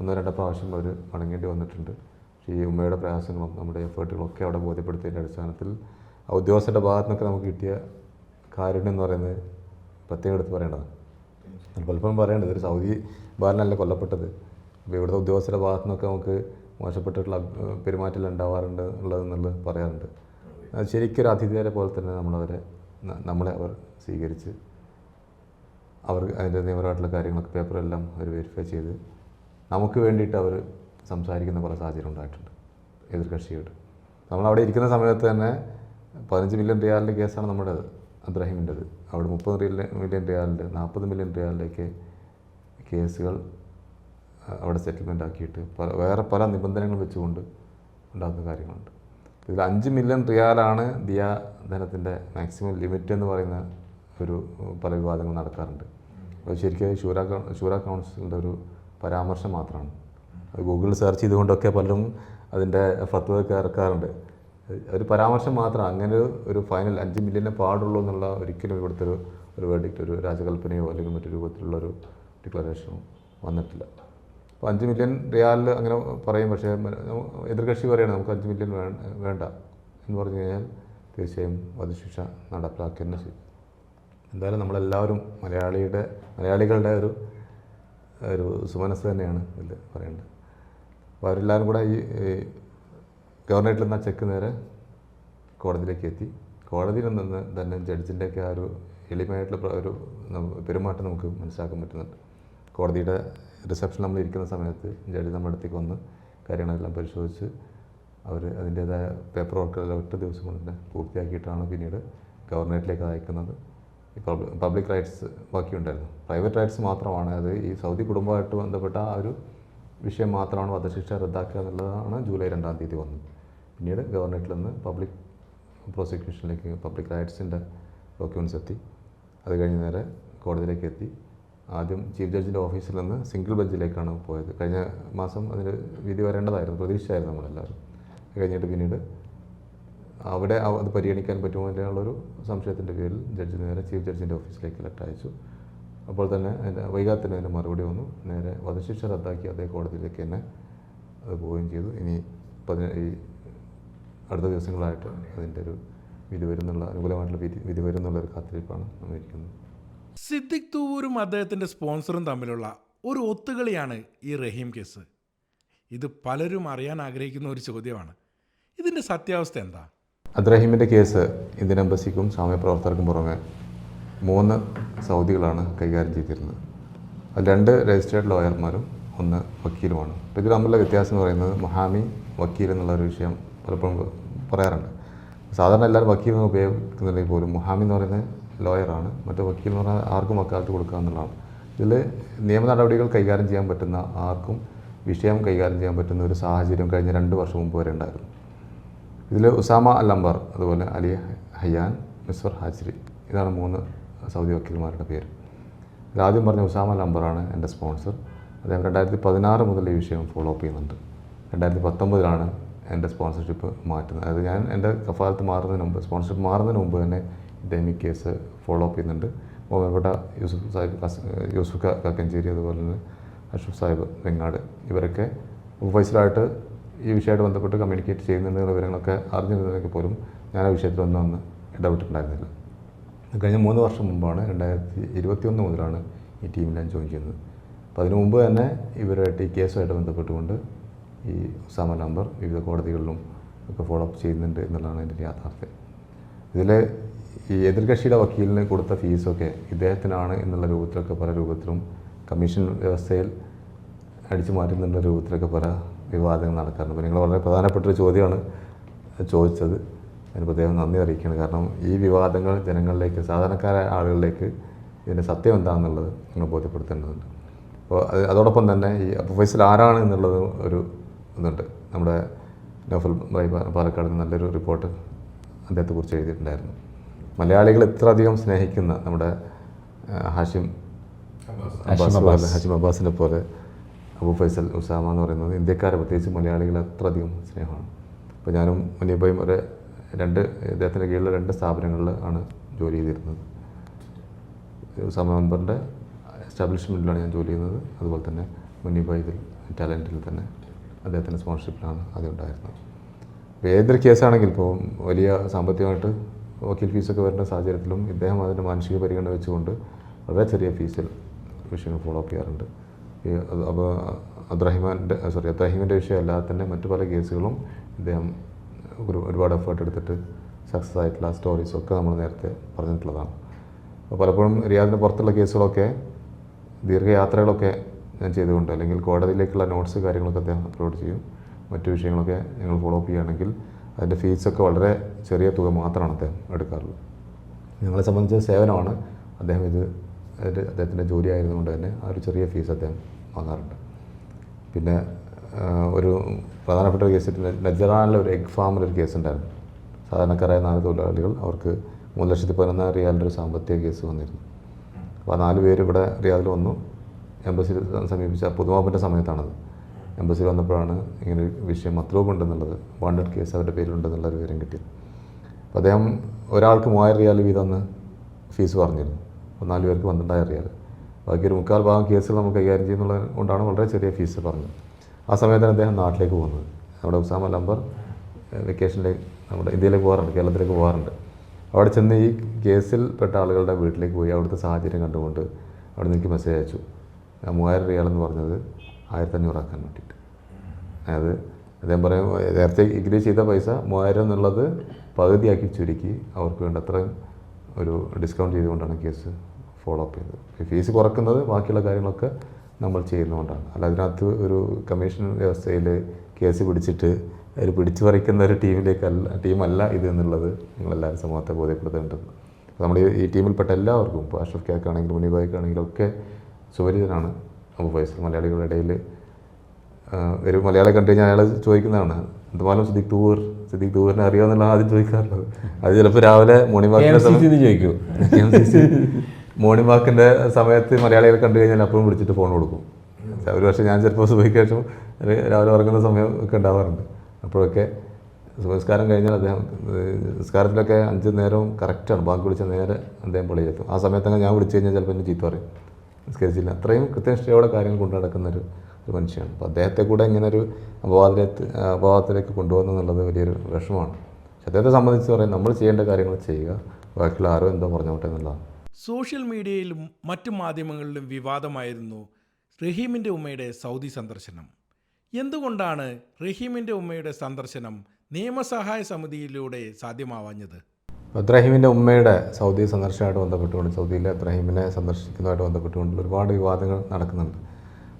1-2 പ്രാവശ്യം അവർ മടങ്ങേണ്ടി വന്നിട്ടുണ്ട്. പക്ഷേ ഈ ഉമ്മയുടെ പ്രയാസങ്ങളും നമ്മുടെ എഫേർട്ടുകളൊക്കെ അവിടെ ബോധ്യപ്പെടുത്തിയതിൻ്റെ അടിസ്ഥാനത്തിൽ ആ ഉദ്യോഗസ്ഥരുടെ ഭാഗത്തു നിന്നൊക്കെ നമുക്ക് കിട്ടിയ കാരുണ്യം എന്ന് പറയുന്നത് പ്രത്യേകം എടുത്ത് പറയേണ്ടതാണ്. പലപ്പോഴും പറയേണ്ടത് ഒരു സൗദി ബാലനല്ല കൊല്ലപ്പെട്ടത്. അപ്പോൾ ഇവിടുത്തെ ഉദ്യോഗസ്ഥരുടെ ഭാഗത്തു നിന്നൊക്കെ നമുക്ക് മോശപ്പെട്ടിട്ടുള്ള പെരുമാറ്റം ഉണ്ടാവാറുണ്ട് ഉള്ളതെന്നുള്ളത് പറയാറുണ്ട്. അത് ശരിക്കൊരു അതിഥിയെ പോലെ തന്നെ നമ്മളെ അവർ സ്വീകരിച്ച് അവർ അതിൻ്റെ നിയമപരമായിട്ടുള്ള കാര്യങ്ങളൊക്കെ പേപ്പറെല്ലാം അവർ വെരിഫൈ ചെയ്ത് നമുക്ക് വേണ്ടിയിട്ട് അവർ സംസാരിക്കുന്ന പല സാഹചര്യം ഉണ്ടായിട്ടുണ്ട് എതിർകക്ഷിയോട്. നമ്മളവിടെ ഇരിക്കുന്ന സമയത്ത് തന്നെ 15 മില്യൺ റിയാലിൻ്റെ കേസാണ് നമ്മുടെ അബ്ദുറഹീമിൻ്റെത്. അവിടെ 30 മില്യൺ റിയാലിൻ്റെ 40 മില്യൺ റിയാലിലേക്ക് കേസുകൾ അവിടെ സെറ്റിൽമെൻ്റ് ആക്കിയിട്ട് വേറെ പല നിബന്ധനകൾ വെച്ചുകൊണ്ട് ഉണ്ടാക്കുന്ന കാര്യങ്ങളുണ്ട്. ഇതിൽ 5 മില്യൺ റിയാലാണ് ദിയ ധനത്തിൻ്റെ മാക്സിമം ലിമിറ്റ് എന്ന് പറയുന്ന ഒരു പല വിവാദങ്ങൾ നടക്കാറുണ്ട്. അത് ശരിക്കും ശൂര കൗൺസിലിൻ്റെ ഒരു പരാമർശം മാത്രമാണ്. അത് ഗൂഗിളിൽ സെർച്ച് ചെയ്തുകൊണ്ടൊക്കെ പലരും അതിൻ്റെ ഫത്വയൊക്കെ ഇറക്കാറുണ്ട്. ഒരു പരാമർശം മാത്രം, അങ്ങനെ ഒരു ഫൈനൽ 5 മില്യനെ പാടുള്ളൂ എന്നുള്ള ഒരിക്കലും ഇവിടുത്തെ ഒരു വേർഡിക്റ്റ്, ഒരു രാജകൽപ്പനയോ അല്ലെങ്കിൽ മറ്റു രൂപത്തിലുള്ളൊരു ഡിക്ലറേഷനോ വന്നിട്ടില്ല. അപ്പോൾ 5 മില്യൺ റിയാലിൽ അങ്ങനെ പറയും. പക്ഷേ എതിർകക്ഷി പറയുകയാണ് നമുക്ക് 5 മില്യൺ വേണ്ട എന്ന് പറഞ്ഞു കഴിഞ്ഞാൽ തീർച്ചയായും വധശിക്ഷ നടപ്പിലാക്കുക തന്നെ ചെയ്യും. എന്തായാലും നമ്മളെല്ലാവരും മലയാളികളുടെ ഒരു സുമനസ് തന്നെയാണ് ഇതിൽ പറയേണ്ടത്. അപ്പോൾ അവരെല്ലാവരും കൂടെ ഈ ഗവർണറേറ്റിൽ നിന്ന് ചെക്ക് നേരെ കോടതിയിലേക്ക് എത്തി. കോടതിയിൽ നിന്ന് തന്നെ ജഡ്ജിൻ്റെയൊക്കെ ആ ഒരു എളിമയായിട്ടുള്ള ഒരു പെരുമാറ്റം നമുക്ക് മനസ്സിലാക്കാൻ പറ്റുന്നുണ്ട്. കോടതിയുടെ റിസപ്ഷൻ നമ്മൾ ഇരിക്കുന്ന സമയത്ത് ജഡ്ജി നമ്മുടെ അടുത്തേക്ക് വന്ന് കാര്യങ്ങളെല്ലാം പരിശോധിച്ച് അവർ അതിൻ്റേതായ പേപ്പർ വർക്കെല്ലാം 8 ദിവസം കൊണ്ട് തന്നെ പൂർത്തിയാക്കിയിട്ടാണ് പിന്നീട് ഗവർണറേറ്റിലേക്ക് അയക്കുന്നത്. ഈ പബ്ലിക് റൈറ്റ്സ് ബാക്കിയുണ്ടായിരുന്നു. പ്രൈവറ്റ് റൈറ്റ്സ് മാത്രമാണ് അത്. ഈ സൗദി കുടുംബമായിട്ട് ബന്ധപ്പെട്ട ആ ഒരു വിഷയം മാത്രമാണ് വധശിക്ഷ റദ്ദാക്കുക എന്നുള്ളതാണ് ജൂലൈ 2-ാം തീയതി വന്നത്. പിന്നീട് ഗവർണറേറ്റിൽ നിന്ന് പബ്ലിക് പ്രോസിക്യൂഷനിലേക്ക് പബ്ലിക് റൈറ്റ്സിൻ്റെ ഡോക്യുമെൻറ്റ്സ് എത്തി. അത് കഴിഞ്ഞ് നേരെ കോടതിയിലേക്ക് എത്തി. ആദ്യം ചീഫ് ജഡ്ജിൻ്റെ ഓഫീസിൽ നിന്ന് സിംഗിൾ ബെഞ്ചിലേക്കാണ് പോയത്. കഴിഞ്ഞ മാസം അതിന് വിധി വരേണ്ടതായിരുന്നു, പ്രതീക്ഷിച്ചായിരുന്നു നമ്മളെല്ലാവരും. കഴിഞ്ഞിട്ട് പിന്നീട് അവിടെ അത് പരിഗണിക്കാൻ പറ്റുമോ എന്നുള്ളൊരു സംശയത്തിൻ്റെ പേരിൽ ജഡ്ജി നേരെ ചീഫ് ജഡ്ജിൻ്റെ ഓഫീസിലേക്ക് ലെറ്റർ അയച്ചു. അപ്പോൾ തന്നെ വൈകാതെ തന്നെ അതിൻ്റെ മറുപടി വന്നു. നേരെ വധശിക്ഷ റദ്ദാക്കി അതേ കോടതിയിലേക്ക് തന്നെ അത് പോവുകയും ചെയ്തു. ഇനി ഈ അടുത്ത ദിവസങ്ങളായിട്ട് അതിൻ്റെ ഒരു വിധി വരുന്നുള്ള അനുകൂലമായിട്ടുള്ള വിധി വരുന്നുള്ളൊരു കാത്തിരിപ്പാണ് നമ്മൾ ഇരിക്കുന്നത്. സിദ്ദിഖ് തൂവൂരും അദ്ദേഹത്തിൻ്റെ സ്പോൺസറും തമ്മിലുള്ള ഒരു ഒത്തുകളിയാണ് ഈ റഹീം കേസ്. ഇത് പലരും അറിയാൻ ആഗ്രഹിക്കുന്ന ഒരു ചോദ്യമാണ്. ഇതിൻ്റെ സത്യാവസ്ഥ എന്താ? അബ്ദുറഹീമിൻ്റെ കേസ് ഇന്ത്യൻ എംബസിക്കും സാമ്യപ്രവർത്തകർക്കും പുറമെ 3 സൗദികളാണ് കൈകാര്യം ചെയ്തിരുന്നത്. അതിൽ 2 രജിസ്ട്രേഡ് ലോയർമാരും 1 വക്കീലുമാണ്. അപ്പോൾ ഇത് തമ്മിലുള്ള വ്യത്യാസം എന്ന് പറയുന്നത് മുഹാമി വക്കീൽ എന്നുള്ളൊരു വിഷയം പലപ്പോഴും പറയാറുണ്ട്. സാധാരണ എല്ലാവരും വക്കീൽ എന്ന് ഉപയോഗിക്കുന്നുണ്ടെങ്കിൽ പോലും മുഹാമി എന്ന് പറയുന്നത് ലോയറാണ്, മറ്റു വക്കീൽ എന്ന് പറഞ്ഞാൽ ആർക്കും വക്കാലത്ത് കൊടുക്കുക എന്നുള്ളതാണ്. ഇതിൽ നിയമ നടപടികൾ കൈകാര്യം ചെയ്യാൻ പറ്റുന്ന ആർക്കും വിഷയം കൈകാര്യം ചെയ്യാൻ പറ്റുന്ന ഒരു സാഹചര്യം കഴിഞ്ഞ 2 വർഷം മുമ്പ് വരെ ഉണ്ടായിരുന്നു. ഇതിൽ ഉസാമ അൽ അംബർ, അതുപോലെ അലി ഹയ്യാൻ, മിസ്വർ ഹാജിരി, ഇതാണ് 3 സൗദി വക്കീൽമാരുടെ പേര്. ആദ്യം പറഞ്ഞ ഉസാമ അൽ അംബറാണ് എൻ്റെ സ്പോൺസർ. അദ്ദേഹം 2016 മുതൽ ഈ വിഷയം ഫോളോ അപ്പ് ചെയ്യുന്നുണ്ട്. 2019 എൻ്റെ സ്പോൺസർഷിപ്പ് മാറ്റുന്നത്. അതായത് ഞാൻ എൻ്റെ കഫാലത്ത് മാറുന്നതിന് മുമ്പ്, സ്പോൺസർഷിപ്പ് മാറുന്നതിന് മുമ്പ് തന്നെ ഇദ്ദേഹം ഈ കേസ് ഫോളോ അപ്പ് ചെയ്യുന്നുണ്ട്. ബഹുമാനപ്പെട്ട യൂസുഫ് കാക്കഞ്ചേരി, അതുപോലെ തന്നെ അഷ്റഫ് സാഹിബ് വെങ്ങാട്, ഇവരൊക്കെ ഉപഫൈസലായിട്ട് ഈ വിഷയമായിട്ട് ബന്ധപ്പെട്ട് കമ്മ്യൂണിക്കേറ്റ് ചെയ്യുന്നതിനുള്ള വിവരങ്ങളൊക്കെ അറിഞ്ഞിരുന്നതൊക്കെ പോലും ഞാൻ ആ വിഷയത്തിലൊന്നും ഇടപെട്ടിട്ടുണ്ടായിരുന്നില്ല. കഴിഞ്ഞ 3 വർഷം മുമ്പാണ് 2021 മുതലാണ് ഈ ടീമിൽ ഞാൻ ജോയിൻ ചെയ്യുന്നത്. അപ്പോൾ അതിനു മുമ്പ് തന്നെ ഇവരായിട്ട് ഈ കേസുമായിട്ട് ബന്ധപ്പെട്ടുകൊണ്ട് ഈ ഉസാമ അൽ അംബർ വിവിധ കോടതികളിലും ഒക്കെ ഫോളോ അപ്പ് ചെയ്യുന്നുണ്ട് എന്നുള്ളതാണ് എൻ്റെ യാഥാർത്ഥ്യം. ഇതിൽ ഈ എതിർകക്ഷിയുടെ വക്കീലിന് കൊടുത്ത ഫീസൊക്കെ ഇദ്ദേഹത്തിനാണ് എന്നുള്ള രൂപത്തിലൊക്കെ പല രൂപത്തിലും കമ്മീഷൻ വ്യവസ്ഥയിൽ അടിച്ചു മാറ്റുന്നുള്ള രൂപത്തിലൊക്കെ പല വിവാദങ്ങൾ നടക്കാറുണ്ട്. അപ്പോൾ നിങ്ങൾ വളരെ പ്രധാനപ്പെട്ടൊരു ചോദ്യമാണ് ചോദിച്ചത്. അതിന് പ്രത്യേകം നന്ദി അറിയിക്കുകയാണ്. കാരണം ഈ വിവാദങ്ങൾ ജനങ്ങളിലേക്ക്, സാധാരണക്കാരായ ആളുകളിലേക്ക് ഇതിൻ്റെ സത്യം എന്താണെന്നുള്ളത് നിങ്ങൾ ബോധ്യപ്പെടുത്തേണ്ടതുണ്ട്. അപ്പോൾ അതോടൊപ്പം തന്നെ ഈ അബു ഫൈസൽ ആരാണ് എന്നുള്ളത് ഒരു ഇതുണ്ട്. നമ്മുടെ നൗഫൽ പാലക്കാട് നല്ലൊരു റിപ്പോർട്ട് അദ്ദേഹത്തെക്കുറിച്ച് എഴുതിയിട്ടുണ്ടായിരുന്നു. മലയാളികൾ ഇത്ര അധികം സ്നേഹിക്കുന്ന നമ്മുടെ ഹാഷിം അബ്ബാസിനെ പോലെ അബു ഫൈസൽ ഉസാമ എന്ന് പറയുന്നത് ഇന്ത്യക്കാരെ, പ്രത്യേകിച്ച് മലയാളികളെ അത്രയധികം സ്നേഹമാണ്. അപ്പോൾ ഞാനും മുനീബയും ഇദ്ദേഹത്തിൻ്റെ കീഴിലുള്ള 2 സ്ഥാപനങ്ങളിൽ ആണ് ജോലി ചെയ്തിരുന്നത്. ഉസാമ അൻവറിൻ്റെ എസ്റ്റാബ്ലിഷ്മെൻറ്റിലാണ് ഞാൻ ജോലി ചെയ്യുന്നത്. അതുപോലെ തന്നെ മുനീബ ഇതിൽ ടാലൻറ്റിൽ തന്നെ അദ്ദേഹത്തിൻ്റെ സ്പോൺസർഷിപ്പിലാണ് ആദ്യം ഉണ്ടായിരുന്നത്. അപ്പോൾ ഏതൊരു കേസാണെങ്കിൽ ഇപ്പോൾ വലിയ സാമ്പത്തികമായിട്ട് വക്കീൽ ഫീസൊക്കെ വരുന്ന സാഹചര്യത്തിലും ഇദ്ദേഹം അതിൻ്റെ മാനസിക പരിഗണന വെച്ചുകൊണ്ട് വളരെ ചെറിയ ഫീസിൽ വിഷയങ്ങൾ ഫോളോ അപ്പ് ചെയ്യാറുണ്ട്. അപ്പോൾ അബ്ദുറഹീമിൻ്റെ വിഷയമല്ലാതെ തന്നെ മറ്റു പല കേസുകളും ഇദ്ദേഹം ഒരുപാട് എഫേർട്ട് എടുത്തിട്ട് സക്സസ് ആയിട്ടുള്ള സ്റ്റോറീസൊക്കെ നമ്മൾ നേരത്തെ പറഞ്ഞിട്ടുള്ളതാണ്. അപ്പോൾ പലപ്പോഴും റിയാദിന് പുറത്തുള്ള കേസുകളൊക്കെ ദീർഘയാത്രകളൊക്കെ ഞാൻ ചെയ്തുകൊണ്ട്, അല്ലെങ്കിൽ കോടതിയിലേക്കുള്ള നോട്ട്സ് കാര്യങ്ങളൊക്കെ അദ്ദേഹം അപ്ലോഡ് ചെയ്യും. മറ്റു വിഷയങ്ങളൊക്കെ ഞങ്ങൾ ഫോളോ അപ്പ് ചെയ്യുകയാണെങ്കിൽ അതിൻ്റെ ഫീസൊക്കെ വളരെ ചെറിയ തുക മാത്രമാണ് അദ്ദേഹം എടുക്കാറുള്ളത്. ഞങ്ങളെ സംബന്ധിച്ച സേവനമാണ്. അദ്ദേഹത്തിൻ്റെ ജോലി ആയതുകൊണ്ട് തന്നെ ആ ഒരു ചെറിയ ഫീസ് അദ്ദേഹം വാങ്ങാറുണ്ട്. പിന്നെ ഒരു പ്രധാനപ്പെട്ട ഒരു കേസ് നജറാനിലെ ഒരു എഗ് ഫാമിലൊരു കേസുണ്ടായിരുന്നു. സാധാരണക്കാരായ 4 തൊഴിലാളികൾ, അവർക്ക് 3,11,000 റിയാലിൻ്റെ ഒരു സാമ്പത്തിക കേസ് വന്നിരുന്നു. അപ്പോൾ ആ 4 പേര് ഇവിടെ റിയാദിൽ വന്നു. എംബസിയിൽ സമീപിച്ച പുതുമാപ്പിൻ്റെ സമയത്താണത്. എംബസിയിൽ വന്നപ്പോഴാണ് ഇങ്ങനെ ഒരു വിഷയം മത്ലൂബ് ഉണ്ടെന്നുള്ളത്, വാണ്ടഡ് കേസ് അവരുടെ പേരിലുണ്ടെന്നുള്ളൊരു വിവരം കിട്ടിയത്. അപ്പോൾ അദ്ദേഹം ഒരാൾക്ക് 3,000 റിയാൽ വീതം അന്ന് ഫീസ് പറഞ്ഞിരുന്നു. അപ്പോൾ 4 പേർക്ക് 12,000 റിയാൽ. ബാക്കി ഒരു 3/4 ഭാഗം കേസുകൾ നമുക്ക് കൈകാര്യം ചെയ്യുന്നുള്ളത് കൊണ്ടാണ് വളരെ ചെറിയ ഫീസ് പറഞ്ഞത്. ആ സമയത്താണ് അദ്ദേഹം നാട്ടിലേക്ക് പോകുന്നത്. നമ്മുടെ ഉസാമ ലംബർ വെക്കേഷനിലേക്ക് നമ്മുടെ ഇന്ത്യയിലേക്ക് പോകാറുണ്ട്, കേരളത്തിലേക്ക് പോകാറുണ്ട്. അവിടെ ചെന്ന് ഈ കേസിൽ പെട്ട ആളുകളുടെ വീട്ടിലേക്ക് പോയി അവിടുത്തെ സാഹചര്യം കണ്ടുകൊണ്ട് അവിടെ നിന്ന് എനിക്ക് മെസ്സേജ് അയച്ചു. 3,000 റിയാൽ എന്ന് പറഞ്ഞത് 1,500 ആക്കാൻ വേണ്ടിയിട്ട്. അതായത് അദ്ദേഹം പറയും, നേരത്തെ എഗ്രി ചെയ്ത പൈസ 3,000 എന്നുള്ളത് പകുതിയാക്കി ചുരുക്കി അവർക്ക് വേണ്ടത്രയും ഒരു ഡിസ്കൗണ്ട് ചെയ്തുകൊണ്ടാണ് കേസ് ഫോളോ അപ്പ് ചെയ്തത്. ഫീസ് കുറക്കുന്നത് ബാക്കിയുള്ള കാര്യങ്ങളൊക്കെ നമ്മൾ ചെയ്യുന്നതുകൊണ്ടാണ്. അല്ല അതിനകത്ത് ഒരു കമ്മീഷൻ വ്യവസ്ഥയിൽ കേസ് പിടിച്ചിട്ട് ഒരു പിടിച്ചു പറിക്കുന്ന ഒരു ടീമല്ല ഇത് എന്നുള്ളത് നിങ്ങളെല്ലാവരും സമൂഹത്തെ ബോധ്യപ്പെടുത്തേണ്ടത്. നമ്മൾ ഈ ടീമിൽപ്പെട്ട എല്ലാവർക്കും, ഇപ്പോൾ അഷ്റഫ് ഖാക്കാണെങ്കിലും മുനീബായിക്കാണെങ്കിലും ഒക്കെ സുപരിചിതനാണ് അബു ഫൈസൽ. മലയാളികളുടെ ഇടയിൽ ഒരു മലയാളി കണ്ടു കഴിഞ്ഞാൽ അയാൾ ചോദിക്കുന്നതാണ്, എന്തുമാലും സിദ്ദീഖ് തൂറിനെ അറിയാമെന്നുള്ള ആദ്യം ചോദിക്കാറുള്ളത്. അത് ചിലപ്പോൾ രാവിലെ മോർണിംഗ് വാക്കിൻ്റെ സമയത്ത് മലയാളികൾ കണ്ടു കഴിഞ്ഞാൽ അപ്പോഴും വിളിച്ചിട്ട് ഫോൺ കൊടുക്കും. ഒരു പക്ഷേ ഞാൻ ചിലപ്പോൾ സുബഹിക്ക് ശേഷം രാവിലെ ഉറങ്ങുന്ന സമയം ഒക്കെ ഉണ്ടാവാറുണ്ട്. അപ്പോഴൊക്കെ നിസ്കാരം കഴിഞ്ഞാൽ അദ്ദേഹം നിസ്കാരത്തിലൊക്കെ 5 നേരവും കറക്റ്റാണ്. ബാങ്ക് വിളിച്ച നേരെ അദ്ദേഹം പള്ളിയിലെത്തും. ആ സമയത്തൊക്കെ ഞാൻ വിളിച്ചു കഴിഞ്ഞാൽ ചിലപ്പോൾ എന്നെ ചീത്ത പറയും, നിസ്കരിച്ചില്ല. അത്രയും കൃത്യനിഷ്ഠയോടെ കാര്യങ്ങൾ കൊണ്ടു നടക്കുന്നൊരു മനുഷ്യനാണ്. അപ്പോൾ അദ്ദേഹത്തെ കൂടെ ഇങ്ങനെ ഒരു അപവാദത്തിലേക്ക് കൊണ്ടുപോകുന്നുള്ളത് വലിയൊരു വിഷമമാണ്. പക്ഷെ അദ്ദേഹത്തെ സംബന്ധിച്ച് പറയാം, നമ്മൾ ചെയ്യേണ്ട കാര്യങ്ങൾ ചെയ്യുക, ബാക്കിയുള്ള ആരോ എന്തോ പറഞ്ഞോട്ടെ എന്നുള്ളതാണ്. സോഷ്യൽ മീഡിയയിലും മറ്റു മാധ്യമങ്ങളിലും വിവാദമായിരുന്നു റഹീമിൻ്റെ ഉമ്മയുടെ സൗദി സന്ദർശനം. എന്തുകൊണ്ടാണ് റഹീമിൻ്റെ ഉമ്മയുടെ സന്ദർശനം നിയമസഹായ സമിതിയിലൂടെ സാധ്യമാവാഞ്ഞത്? അബ്ദുറഹീമിൻ്റെ ഉമ്മയുടെ സൗദി സന്ദർശനമായിട്ട് ബന്ധപ്പെട്ടുകൊണ്ട്, സൗദിയിലെ അബ്ദുറഹീമിനെ സന്ദർശിക്കുന്നതുമായിട്ട് ബന്ധപ്പെട്ടുകൊണ്ട് ഒരുപാട് വിവാദങ്ങൾ നടക്കുന്നുണ്ട്.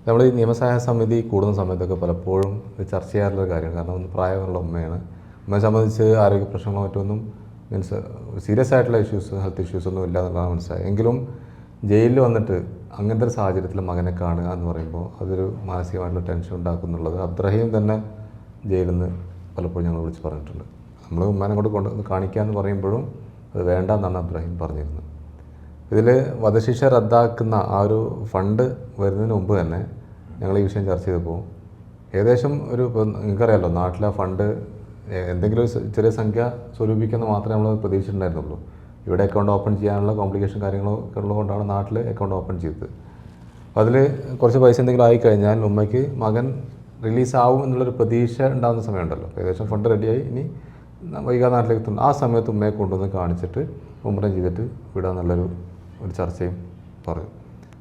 നമ്മൾ ഈ നിയമസഹായ സമിതി കൂടുന്ന സമയത്തൊക്കെ പലപ്പോഴും ചർച്ച ചെയ്യാറുള്ള കാര്യമാണ്. കാരണം ഒന്ന് പ്രായമുള്ള ഉമ്മയാണ്. ഉമ്മയെ സംബന്ധിച്ച് ആരോഗ്യ പ്രശ്നങ്ങളോ മറ്റൊന്നും മീൻസ് സീരിയസ് ആയിട്ടുള്ള ഹെൽത്ത് ഇഷ്യൂസ് ഒന്നും ഇല്ല എന്നുള്ളതാണ് മനസ്സിലായത്. എങ്കിലും ജയിലിൽ വന്നിട്ട് അങ്ങനത്തെ ഒരു സാഹചര്യത്തിൽ മകനെ കാണുക എന്ന് പറയുമ്പോൾ അതൊരു മാനസികമായിട്ടുള്ള ടെൻഷൻ ഉണ്ടാക്കുന്നുള്ളത് അബ്ദുറഹീം തന്നെ ജയിലിൽ നിന്ന് പലപ്പോഴും ഞങ്ങൾ വിളിച്ച് പറഞ്ഞിട്ടുണ്ട്. നമ്മൾ ഉമ്മാനെ കൊണ്ട് കാണിക്കാമെന്ന് പറയുമ്പോഴും അത് വേണ്ട എന്നാണ് അബ്ദുറഹീം പറഞ്ഞിരുന്നത്. ഇതിൽ വധശിക്ഷ റദ്ദാക്കുന്ന ആ ഒരു ഫണ്ട് വരുന്നതിന് മുമ്പ് തന്നെ ഞങ്ങൾ ഈ വിഷയം ചർച്ച ചെയ്തപ്പോൾ ഏകദേശം ഒരു, ഇപ്പോൾ നിങ്ങൾക്കറിയാമല്ലോ, നാട്ടിലെ ഫണ്ട് എന്തെങ്കിലും ഒരു ചെറിയ സംഖ്യ സ്വരൂപിക്കുന്ന മാത്രമേ നമ്മൾ പ്രതീക്ഷിച്ചിട്ടുണ്ടായിരുന്നുള്ളൂ. ഇവിടെ അക്കൗണ്ട് ഓപ്പൺ ചെയ്യാനുള്ള കോംപ്ലിക്കേഷൻ കാര്യങ്ങളൊക്കെ ഉള്ളതുകൊണ്ടാണ് നാട്ടിൽ അക്കൗണ്ട് ഓപ്പൺ ചെയ്തത്. അപ്പോൾ അതിൽ കുറച്ച് പൈസ എന്തെങ്കിലും ആയിക്കഴിഞ്ഞാൽ ഉമ്മയ്ക്ക് മകൻ റിലീസാവും എന്നുള്ളൊരു പ്രതീക്ഷ ഉണ്ടാകുന്ന സമയമുണ്ടല്ലോ. ഏകദേശം ഫണ്ട് റെഡിയായി, ഇനി വൈകാതെ നാട്ടിലേക്ക് എത്തുന്നു. ആ സമയത്ത് ഉമ്മയെ കൊണ്ടുവന്ന് കാണിച്ചിട്ട് ഉംറയും ചെയ്തിട്ട് വിടാന്നുള്ളൊരു ചർച്ചയും പറയും.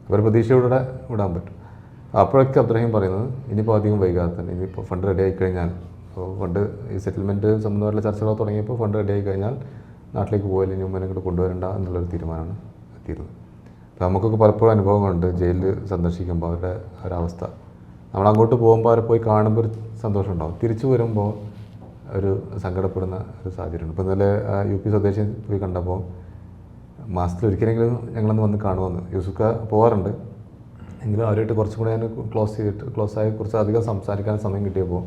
അവർ പ്രതീക്ഷയോടെ വിടാൻ പറ്റും. അപ്പോഴൊക്കെ അബ്ദുറഹീം പറയുന്നത്, ഇനിയിപ്പോൾ അധികം വൈകാതെ തന്നെ, ഇനിയിപ്പോൾ ഫണ്ട് റെഡി ആയിക്കഴിഞ്ഞാൽ, ഫണ്ട് ഈ സെറ്റിൽമെൻറ്റ് സംബന്ധമായിട്ടുള്ള ചർച്ചകൾ തുടങ്ങിയപ്പോൾ ഫണ്ട് റെഡി ആയിക്കഴിഞ്ഞാൽ നാട്ടിലേക്ക് പോയാൽ ഇനി ഉമ്മനെ കൂടെ കൊണ്ടുവരേണ്ട എന്നുള്ളൊരു തീരുമാനമാണ് എത്തിയിരുന്നത്. അപ്പോൾ നമുക്കൊക്കെ പലപ്പോഴും അനുഭവങ്ങളുണ്ട് ജയിലിൽ സന്ദർശിക്കുമ്പോൾ അവരുടെ ഒരവസ്ഥ. നമ്മൾ അങ്ങോട്ട് പോകുമ്പോൾ അവരെ പോയി കാണുമ്പോൾ ഒരു സന്തോഷം ഉണ്ടാകും, തിരിച്ചു വരുമ്പോൾ ഒരു സങ്കടപ്പെടുന്ന ഒരു സാഹചര്യമുണ്ട്. ഇപ്പോൾ ഇന്നലെ UP സ്വദേശി പോയി കണ്ടപ്പോൾ മാസത്തിൽ ഒരിക്കലെങ്കിലും ഞങ്ങളൊന്ന് വന്ന് കാണുമെന്ന്. യൂസുഫ പോകാറുണ്ട്, എങ്കിലും അവരായിട്ട് കുറച്ചും കൂടെ ഞാൻ ക്ലോസ് ആയി കുറച്ച് അധികം സംസാരിക്കാൻ സമയം കിട്ടിയപ്പോൾ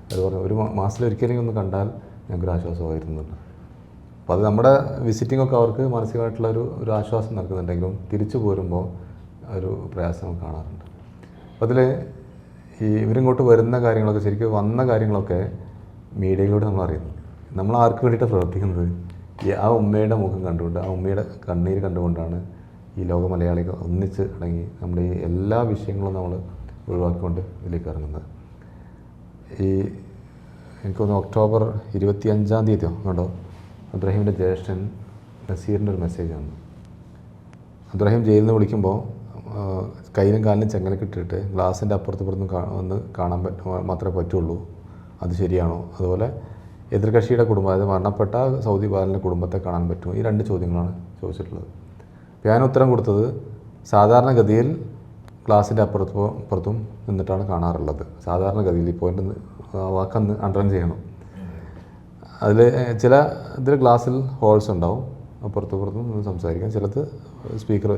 അത് പറഞ്ഞു, ഒരു മാസത്തിൽ ഒരിക്കലെങ്കിലും ഒന്ന് കണ്ടാൽ ഞങ്ങൾക്കൊരു ആശ്വാസമായിരുന്നുണ്ട്. അപ്പോൾ അത് നമ്മുടെ വിസിറ്റിംഗ് ഒക്കെ അവർക്ക് മാനസികമായിട്ടുള്ള ഒരു ആശ്വാസം നൽകുന്നുണ്ടെങ്കിലും തിരിച്ചു പോരുമ്പോൾ ഒരു പ്രയാസം കാണാറുണ്ട്. അപ്പോൾ അതിൽ ഈ ഇവരിങ്ങോട്ട് വരുന്ന കാര്യങ്ങളൊക്കെ, ശരിക്കും വന്ന കാര്യങ്ങളൊക്കെ മീഡിയയിലൂടെ നമ്മൾ അറിയുന്നു. നമ്മൾ ആർക്ക് വേണ്ടിയിട്ടാണ് പ്രവർത്തിക്കുന്നത്? ആ ഉമ്മയുടെ മുഖം കണ്ടുകൊണ്ട്, ആ ഉമ്മയുടെ കണ്ണീര് കണ്ടുകൊണ്ടാണ് ഈ ലോക മലയാളികൾ ഒന്നിച്ച് അടങ്ങി നമ്മുടെ ഈ എല്ലാ വിഷയങ്ങളും നമ്മൾ ഒഴിവാക്കിക്കൊണ്ട് ഇതിലേക്ക് ഇറങ്ങുന്നത്. എനിക്കൊന്ന് ഒക്ടോബർ 25-ാം തീയതിയോ കണ്ടോ അബ്ദുറഹീമിൻ്റെ ജ്യേഷ്ഠൻ നസീറിൻ്റെ ഒരു മെസ്സേജാണ്. അബ്ദുറഹീം ജയിലിൽ നിന്ന് വിളിക്കുമ്പോൾ കയ്യിലും കാലിലും ചെങ്ങലക്കിട്ടിട്ട് ഗ്ലാസിൻ്റെ അപ്പുറത്തും ഒന്ന് കാണാൻ മാത്രമേ പറ്റുള്ളൂ, അത് ശരിയാണോ? അതുപോലെ എതിർകക്ഷിയുടെ കുടുംബം, അതായത് മരണപ്പെട്ട സൗദി ബാലൻ്റെ കുടുംബത്തെ കാണാൻ പറ്റുമോ? ഈ 2 ചോദ്യങ്ങളാണ് ചോദിച്ചിട്ടുള്ളത്. അപ്പോൾ ഞാൻ ഉത്തരം കൊടുത്തത്, സാധാരണഗതിയിൽ ഗ്ലാസിൻ്റെ അപ്പുറത്തും നിന്നിട്ടാണ് കാണാറുള്ളത്. സാധാരണഗതിയിൽ ഈ പോയിൻ്റ് വാക്കൊന്ന് അണ്ടർലൈൻ ചെയ്യണം. അതിൽ ഇതിൽ ഗ്ലാസ്സിൽ ഹോൾസ് ഉണ്ടാവും, അപ്പുറത്തും നിന്ന് സംസാരിക്കാം. ചിലത് സ്പീക്കർ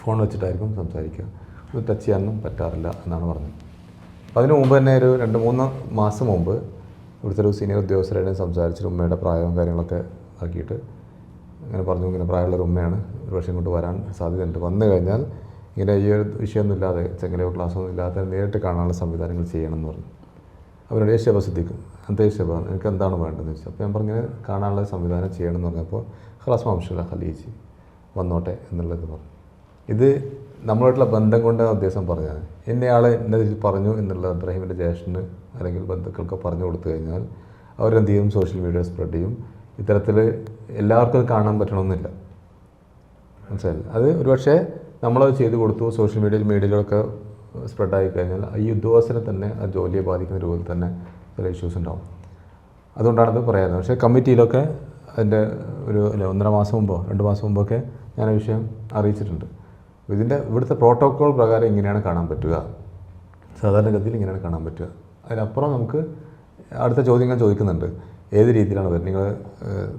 ഫോൺ വെച്ചിട്ടായിരിക്കും സംസാരിക്കുക. ഇത് ടച്ച് ചെയ്യാനൊന്നും പറ്റാറില്ല എന്നാണ് പറഞ്ഞത്. അപ്പോൾ അതിന് മുമ്പ് തന്നെ ഒരു 2-3 മാസം മുമ്പ് ഇവിടുത്തെ ഒരു സീനിയർ ഉദ്യോഗസ്ഥരായിട്ട് സംസാരിച്ചിട്ട് ഉമ്മയുടെ പ്രായവും കാര്യങ്ങളൊക്കെ ആക്കിയിട്ട് ഇങ്ങനെ പറഞ്ഞു, ഇങ്ങനെ പ്രായമുള്ളൊരു ഉമ്മയാണ്, ഒരു പക്ഷേ ഇങ്ങോട്ട് വരാൻ സാധ്യതയുണ്ട്, വന്നു കഴിഞ്ഞാൽ ഇങ്ങനെ ഈ ഒരു വിഷയമൊന്നും ഇല്ലാതെ ചെങ്ങലയോ ക്ലാസ്സൊന്നും ഇല്ലാതെ നേരിട്ട് കാണാനുള്ള സംവിധാനങ്ങൾ ചെയ്യണം എന്ന് പറഞ്ഞു. അവരോട് ഷബ ശ്രദ്ധിക്കും, എന്താ ഷബ എനിക്ക് എന്താണ് വേണ്ടതെന്ന് ചോദിച്ചു. അപ്പോൾ ഞാൻ പറഞ്ഞിങ്ങനെ കാണാനുള്ള സംവിധാനം ചെയ്യണം എന്ന് പറഞ്ഞപ്പോൾ ഖലാസ് മാംഷുല ഖലീജി വന്നോട്ടെ എന്നുള്ളത് പറഞ്ഞു. ഇത് നമ്മളായിട്ടുള്ള ബന്ധം കൊണ്ട് ഉദ്ദേശം പറഞ്ഞാൽ എന്നെയാൾ എന്നെ ഇതിൽ പറഞ്ഞു എന്നുള്ള അബ്രാഹിമിൻ്റെ ജ്യേഷ്ഠന് അല്ലെങ്കിൽ ബന്ധുക്കൾക്ക് പറഞ്ഞു കൊടുത്തു കഴിഞ്ഞാൽ അവരെന്ത് ചെയ്യും, സോഷ്യൽ മീഡിയ സ്പ്രെഡ് ചെയ്യും. ഇത്തരത്തിൽ എല്ലാവർക്കും അത് കാണാൻ പറ്റണമെന്നില്ല, മനസ്സിലായില്ല. അത് ഒരുപക്ഷെ നമ്മളത് ചെയ്ത് കൊടുത്തു, സോഷ്യൽ മീഡിയയിലൊക്കെ സ്പ്രെഡായി കഴിഞ്ഞാൽ ഈ ഉദ്യോഗസ്ഥനെ തന്നെ ആ ജോലിയെ ബാധിക്കുന്ന രൂപത്തിൽ തന്നെ ചില ഇഷ്യൂസ് ഉണ്ടാവും. അതുകൊണ്ടാണത് പറയാറുള്ളത്. പക്ഷേ കമ്മിറ്റിയിലൊക്കെ അതിൻ്റെ ഒരു 1.5 മാസം മുമ്പോ 2 മാസം മുമ്പൊക്കെ ഞാൻ ആ വിഷയം അറിയിച്ചിട്ടുണ്ട്. ഇവിടുത്തെ പ്രോട്ടോക്കോൾ പ്രകാരം ഇങ്ങനെയാണ് കാണാൻ പറ്റുക, സാധാരണഗതിയിൽ ഇങ്ങനെയാണ് കാണാൻ പറ്റുക. അതിനപ്പുറം നമുക്ക് അടുത്ത ചോദ്യങ്ങൾ ചോദിക്കുന്നുണ്ട്, ഏത് രീതിയിലാണ് വരുന്നത്, നിങ്ങൾ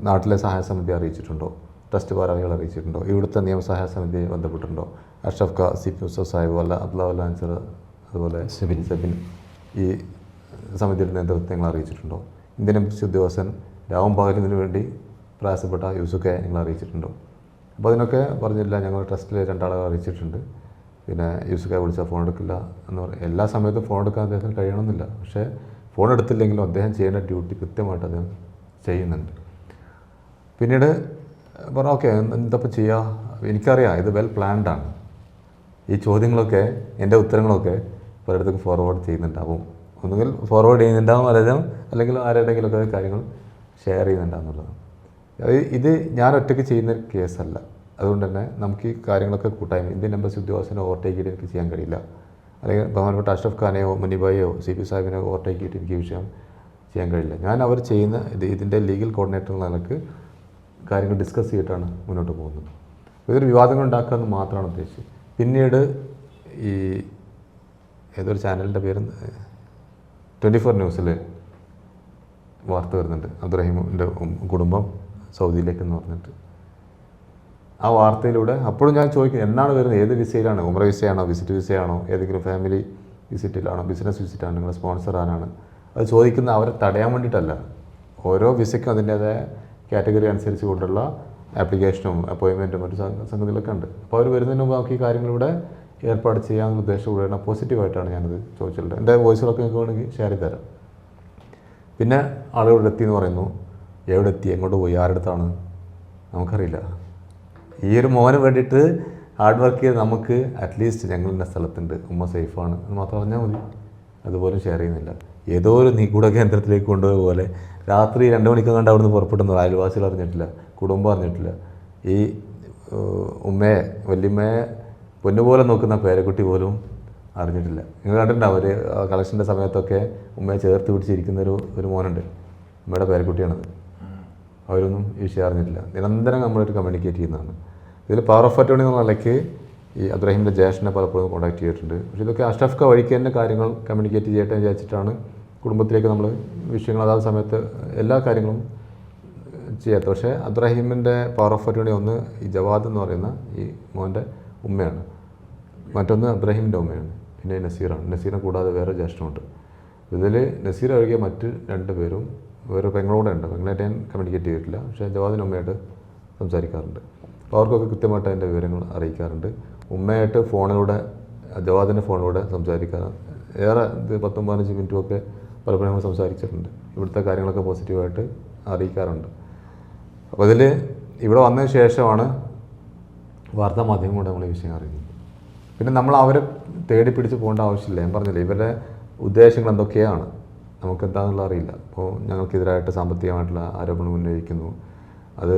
നാട്ടിലെ സഹായ സമിതി അറിയിച്ചിട്ടുണ്ടോ, ട്രസ്റ്റ് ഭാരവാഹികൾ അറിയിച്ചിട്ടുണ്ടോ, ഇവിടുത്തെ നിയമസഹായ സമിതിയെ ബന്ധപ്പെട്ടിട്ടുണ്ടോ, അഷ്റഫ് ഖാ, സി പി മുസ്തഫ സാഹിബ്, അബ്ദുള്ള അൻസർ, അതുപോലെ സെബിൻ ഈ സമിതിയുടെ നേതൃത്വത്തെ നിങ്ങൾ അറിയിച്ചിട്ടുണ്ടോ, ഇന്ത്യൻ എംബസി ഉദ്യോഗസ്ഥൻ രാവും പകലിനു വേണ്ടി പ്രയാസപ്പെട്ട യൂസുക്കെ നിങ്ങൾ അറിയിച്ചിട്ടുണ്ടോ? അപ്പോൾ അതിനൊക്കെ പറഞ്ഞില്ല, ഞങ്ങൾ ട്രസ്റ്റിൽ 2 ആളെ അറിയിച്ചിട്ടുണ്ട്, പിന്നെ യൂസുക്കെ വിളിച്ചാൽ ഫോൺ എടുക്കില്ല എന്ന് പറയും. എല്ലാ സമയത്തും ഫോൺ എടുക്കാൻ അദ്ദേഹത്തിന് കഴിയണമെന്നില്ല, പക്ഷേ ഫോൺ എടുത്തില്ലെങ്കിലും അദ്ദേഹം ചെയ്യേണ്ട ഡ്യൂട്ടി കൃത്യമായിട്ട് അദ്ദേഹം ചെയ്യുന്നുണ്ട്. പിന്നീട് പറഞ്ഞു ഓക്കെ എന്തപ്പോൾ ചെയ്യുക, എനിക്കറിയാം ഇത് വെൽ പ്ലാൻഡാണ്, ഈ ചോദ്യങ്ങളൊക്കെ എൻ്റെ ഉത്തരങ്ങളൊക്കെ പലയിടത്തേക്കും ഫോർവേഡ് ചെയ്യുന്നുണ്ടാവും, ഒന്നുകിൽ ഫോർവേഡ് ചെയ്യുന്നുണ്ടാവും അല്ലെങ്കിൽ ആരുടെയെങ്കിലുമൊക്കെ കാര്യങ്ങൾ ഷെയർ ചെയ്യുന്നുണ്ടാവുന്നുള്ളതാണ്. ഇത് ഞാൻ ഒറ്റയ്ക്ക് ചെയ്യുന്ന കേസല്ല. അതുകൊണ്ട് തന്നെ നമുക്ക് ഈ കാര്യങ്ങളൊക്കെ കൂട്ടായ്മ ഇന്ത്യൻ എംബസി ഉദ്യോഗസ്ഥനെ ഓവർടേക്ക് ചെയ്തിട്ട് എനിക്ക് ചെയ്യാൻ കഴിയില്ല, അല്ലെങ്കിൽ ബഹുമാനപ്പെട്ട അഷ്റഫ് ഖാനെയോ മുനിബായിയോ സി പി സാഹിബിനെയോ ഓവർടേക്ക് ചെയ്തിട്ട് എനിക്ക് ഈ വിഷയം ചെയ്യാൻ കഴിയില്ല. ഞാൻ അവർ ചെയ്യുന്ന ഇതിൻ്റെ ലീഗൽ കോർഡിനേറ്റർ എന്ന നിലക്ക് കാര്യങ്ങൾ ഡിസ്കസ് ചെയ്തിട്ടാണ് മുന്നോട്ട് പോകുന്നത്. ഇതൊരു വിവാദങ്ങൾ ഉണ്ടാക്കുക എന്ന് മാത്രമാണ് ഉദ്ദേശിച്ചത്. പിന്നീട് ഈ ഏതൊരു ചാനലിൻ്റെ പേര് 24 ന്യൂസിൽ വാർത്ത വരുന്നുണ്ട്, അബ്ദുറഹീമിൻ്റെ കുടുംബം സൗദിയിലേക്കെന്ന് പറഞ്ഞിട്ട്. ആ വാർത്തയിലൂടെ അപ്പോഴും ഞാൻ ചോദിക്കും എന്നാണ് വരുന്നത്, ഏത് വിസയിലാണ്, ഉംറ വിസയാണോ, വിസിറ്റ് വിസയാണോ, ഏതെങ്കിലും ഫാമിലി വിസിറ്റിലാണോ, ബിസിനസ് വിസിറ്റാണോ, നിങ്ങളുടെ സ്പോൺസർ ആരാണ്, അത് ചോദിക്കുന്ന അവരെ തടയാൻ വേണ്ടിയിട്ടല്ല. ഓരോ വിസയ്ക്കും അതിൻ്റേതായ കാറ്റഗറി അനുസരിച്ച് കൊണ്ടുള്ള ആപ്ലിക്കേഷനും അപ്പോയിൻമെൻറ്റും മറ്റു സംഗതികളൊക്കെ ഉണ്ട്. അപ്പോൾ അവർ വരുന്നതിന് മുമ്പ് നമുക്ക് ഈ കാര്യങ്ങളിലൂടെ ഏർപ്പാട് ചെയ്യാനുള്ള ഉദ്ദേശത്തോടെയാണ് പോസിറ്റീവായിട്ടാണ് ഞാനത് ചോദിച്ചിട്ടുള്ളത്. എൻ്റെ വോയിസുകളൊക്കെ നിങ്ങൾക്ക് വേണമെങ്കിൽ ഷെയർ ചെയ്ത് തരാം. പിന്നെ ആളുകൾ എത്തി എന്ന് പറയുന്നു, എവിടെ എത്തി, എങ്ങോട്ട് പോയി, ആരുടെ നമുക്കറിയില്ല. ഈ ഒരു മോന് വേണ്ടിയിട്ട് ഹാർഡ് വർക്ക് ചെയ്ത് നമുക്ക് അറ്റ്ലീസ്റ്റ് ഞങ്ങളുടെ സ്ഥലത്തുണ്ട്, ഉമ്മ സേഫാണ് എന്ന് മാത്രം പറഞ്ഞാൽ മതി. അതുപോലും ഷെയർ ചെയ്യുന്നില്ല. ഏതോ ഒരു നിഗൂഢ കേന്ദ്രത്തിലേക്ക് കൊണ്ടുപോയ പോലെ രാത്രി 2 മണിക്ക് കണ്ട് അവിടുന്ന് പുറപ്പെടുന്നു. അയൽവാസികൾ അറിഞ്ഞിട്ടില്ല, കുടുംബം അറിഞ്ഞിട്ടില്ല. ഈ ഉമ്മയെ വല്യമ്മയെ പൊന്നുപോലെ നോക്കുന്ന പേരക്കുട്ടി പോലും അറിഞ്ഞിട്ടില്ല. നിങ്ങൾ കണ്ടിട്ടുണ്ടാവും, ഒരു കളക്ഷൻ്റെ സമയത്തൊക്കെ ഉമ്മയെ ചേർത്ത് പിടിച്ചിരിക്കുന്ന ഒരു മോനുണ്ട്, ഉമ്മയുടെ പേരക്കുട്ടിയാണത്. അവരൊന്നും ഈ വിഷയം അറിഞ്ഞിട്ടില്ല. നിരന്തരം നമ്മളായിട്ട് കമ്മ്യൂണിക്കേറ്റ് ചെയ്യുന്നതാണ്. ഇതിൽ പവർ ഓഫ് അറ്റോർണി എന്നുള്ള നിലയ്ക്ക് ഈ അബ്ദുറഹീമിൻ്റെ ജ്യേഷ്ഠനെ പലപ്പോഴും കോൺടാക്ട് ചെയ്തിട്ടുണ്ട്. പക്ഷേ ഇതൊക്കെ അഷ്റഫ് ഖാ വഴിക്ക് തന്നെ കാര്യങ്ങൾ കമ്മ്യൂണിക്കേറ്റ് ചെയ്യട്ടെ എന്ന് വിചാരിച്ചിട്ടാണ് കുടുംബത്തിലേക്ക് നമ്മൾ വിഷയങ്ങൾ അതാത് സമയത്ത് എല്ലാ കാര്യങ്ങളും ചെയ്യാത്ത. പക്ഷേ അബ്ദുറഹീമിൻ്റെ പവർ ഓഫ് അറ്റോർണി ഒന്ന് ഈ ജവാദ് എന്ന് പറയുന്ന ഈ മോൻ്റെ ഉമ്മയാണ്, മറ്റൊന്ന് അബ്ദുറഹീമിൻ്റെ ഉമ്മയാണ്, പിന്നെ നസീറാണ്. നസീറിനെ കൂടാതെ വേറെ ജ്യേഷ്ഠമുണ്ട്. ഇതിൽ നസീർ ഒഴികെ മറ്റ് 2 പേരും വേറെ പെങ്ങളോടെ ഉണ്ട്. പെങ്ങളായിട്ട് ഞാൻ കമ്മ്യൂണിക്കേറ്റ് ചെയ്തിട്ടില്ല, പക്ഷേ ജവാദിൻ്റെ ഉമ്മയായിട്ട് സംസാരിക്കാറുണ്ട്. അപ്പോൾ അവർക്കൊക്കെ കൃത്യമായിട്ട് അതിൻ്റെ വിവരങ്ങൾ അറിയിക്കാറുണ്ട്. ഉമ്മയായിട്ട് ഫോണിലൂടെ, ജവാദിൻ്റെ ഫോണിലൂടെ സംസാരിക്കാറുണ്ട്. ഏറെ 10-15 മിനിറ്റുമൊക്കെ പലപ്പോഴും നമ്മൾ സംസാരിച്ചിട്ടുണ്ട്. ഇവിടുത്തെ കാര്യങ്ങളൊക്കെ പോസിറ്റീവായിട്ട് അറിയിക്കാറുണ്ട്. അപ്പോൾ ഇതിൽ ഇവിടെ വന്നതിന് ശേഷമാണ് വാർത്താ മാധ്യമങ്ങളോട് നമ്മൾ ഈ വിഷയം അറിയുന്നത്. പിന്നെ നമ്മൾ അവരെ തേടി പിടിച്ച് പോകേണ്ട ആവശ്യമില്ല. ഞാൻ പറഞ്ഞില്ല, ഇവരുടെ ഉദ്ദേശങ്ങൾ എന്തൊക്കെയാണ് നമുക്ക് എന്താണെന്നുള്ള അറിയില്ല. അപ്പോൾ ഞങ്ങൾക്കെതിരായിട്ട് സാമ്പത്തികമായിട്ടുള്ള ആരോപണം ഉന്നയിക്കുന്നു. അത്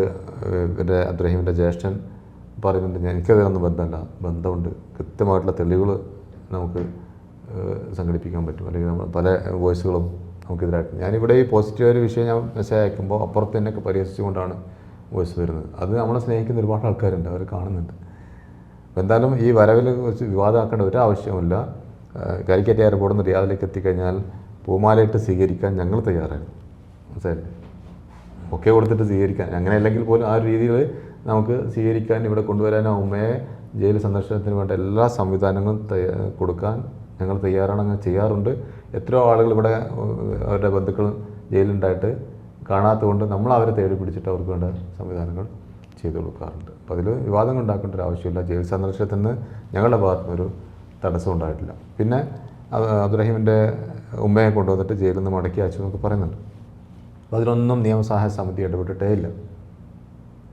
ഇവരുടെ അബ്ദുറഹീമിൻ്റെ ജ്യേഷ്ഠൻ പറയുന്നുണ്ട്, എനിക്കതിനൊന്നും ബന്ധമുണ്ട്, കൃത്യമായിട്ടുള്ള തെളിവുകൾ നമുക്ക് സംഘടിപ്പിക്കാൻ പറ്റും, അല്ലെങ്കിൽ നമ്മൾ പല വോയിസുകളും നമുക്കെതിരായിട്ട്. ഞാനിവിടെ ഈ പോസിറ്റീവായ ഒരു വിഷയം ഞാൻ മെസ്സേജ് അയക്കുമ്പോൾ അപ്പുറത്ത് തന്നെ പരിഹസിച്ചുകൊണ്ടാണ് വോയിസ് വരുന്നത്. അത് നമ്മളെ സ്നേഹിക്കുന്ന ഒരുപാട് ആൾക്കാരുണ്ട്, അവർ കാണുന്നുണ്ട്. അപ്പോൾ എന്തായാലും ഈ വരവിൽ കുറച്ച് വിവാദമാക്കേണ്ട ഒരു ആവശ്യമില്ല. കാലിക്കറ്റ് എയർപോർട്ടിൽ നിന്ന് റിയാദിലേക്ക് എത്തിക്കഴിഞ്ഞാൽ പൂമാലയിട്ട് സ്വീകരിക്കാൻ ഞങ്ങൾ തയ്യാറാണ്, മനസ്സിലായില്ലേ? ഒക്കെ കൊടുത്തിട്ട് സ്വീകരിക്കാൻ, അങ്ങനെ അല്ലെങ്കിൽ പോലും ആ ഒരു രീതിയിൽ നമുക്ക് സ്വീകരിക്കാൻ, ഇവിടെ കൊണ്ടുവരാൻ, ഉമ്മയെ ജയിൽ സന്ദർശനത്തിന് വേണ്ട എല്ലാ സംവിധാനങ്ങളും കൊടുക്കാൻ ഞങ്ങൾ തയ്യാറാണ്, അങ്ങനെ ചെയ്യാറുണ്ട്. എത്രയോ ആളുകൾ ഇവിടെ അവരുടെ ബന്ധുക്കൾ ജയിലുണ്ടായിട്ട് കാണാത്തതുകൊണ്ട് നമ്മൾ അവരെ തേടി പിടിച്ചിട്ട് അവർക്ക് വേണ്ട സംവിധാനങ്ങൾ ചെയ്തു കൊടുക്കാറുണ്ട്. അപ്പോൾ അതിൽ വിവാദങ്ങൾ ഉണ്ടാക്കേണ്ട ഒരു ആവശ്യമില്ല. ജയിൽ സന്ദർശനത്തിന് ഞങ്ങളുടെ ഭാഗത്തുനിന്ന് ഒരു തടസ്സം ഉണ്ടായിട്ടില്ല. പിന്നെ അബ്ദുറഹീമിൻ്റെ ഉമ്മയെ കൊണ്ടുവന്നിട്ട് ജയിലിൽ നിന്ന് മടക്കി അയച്ചു എന്നൊക്കെ പറയുന്നുണ്ട്. അപ്പോൾ അതിലൊന്നും നിയമസഹായ സമിതി ഇടപെട്ടിട്ടേ ഇല്ല.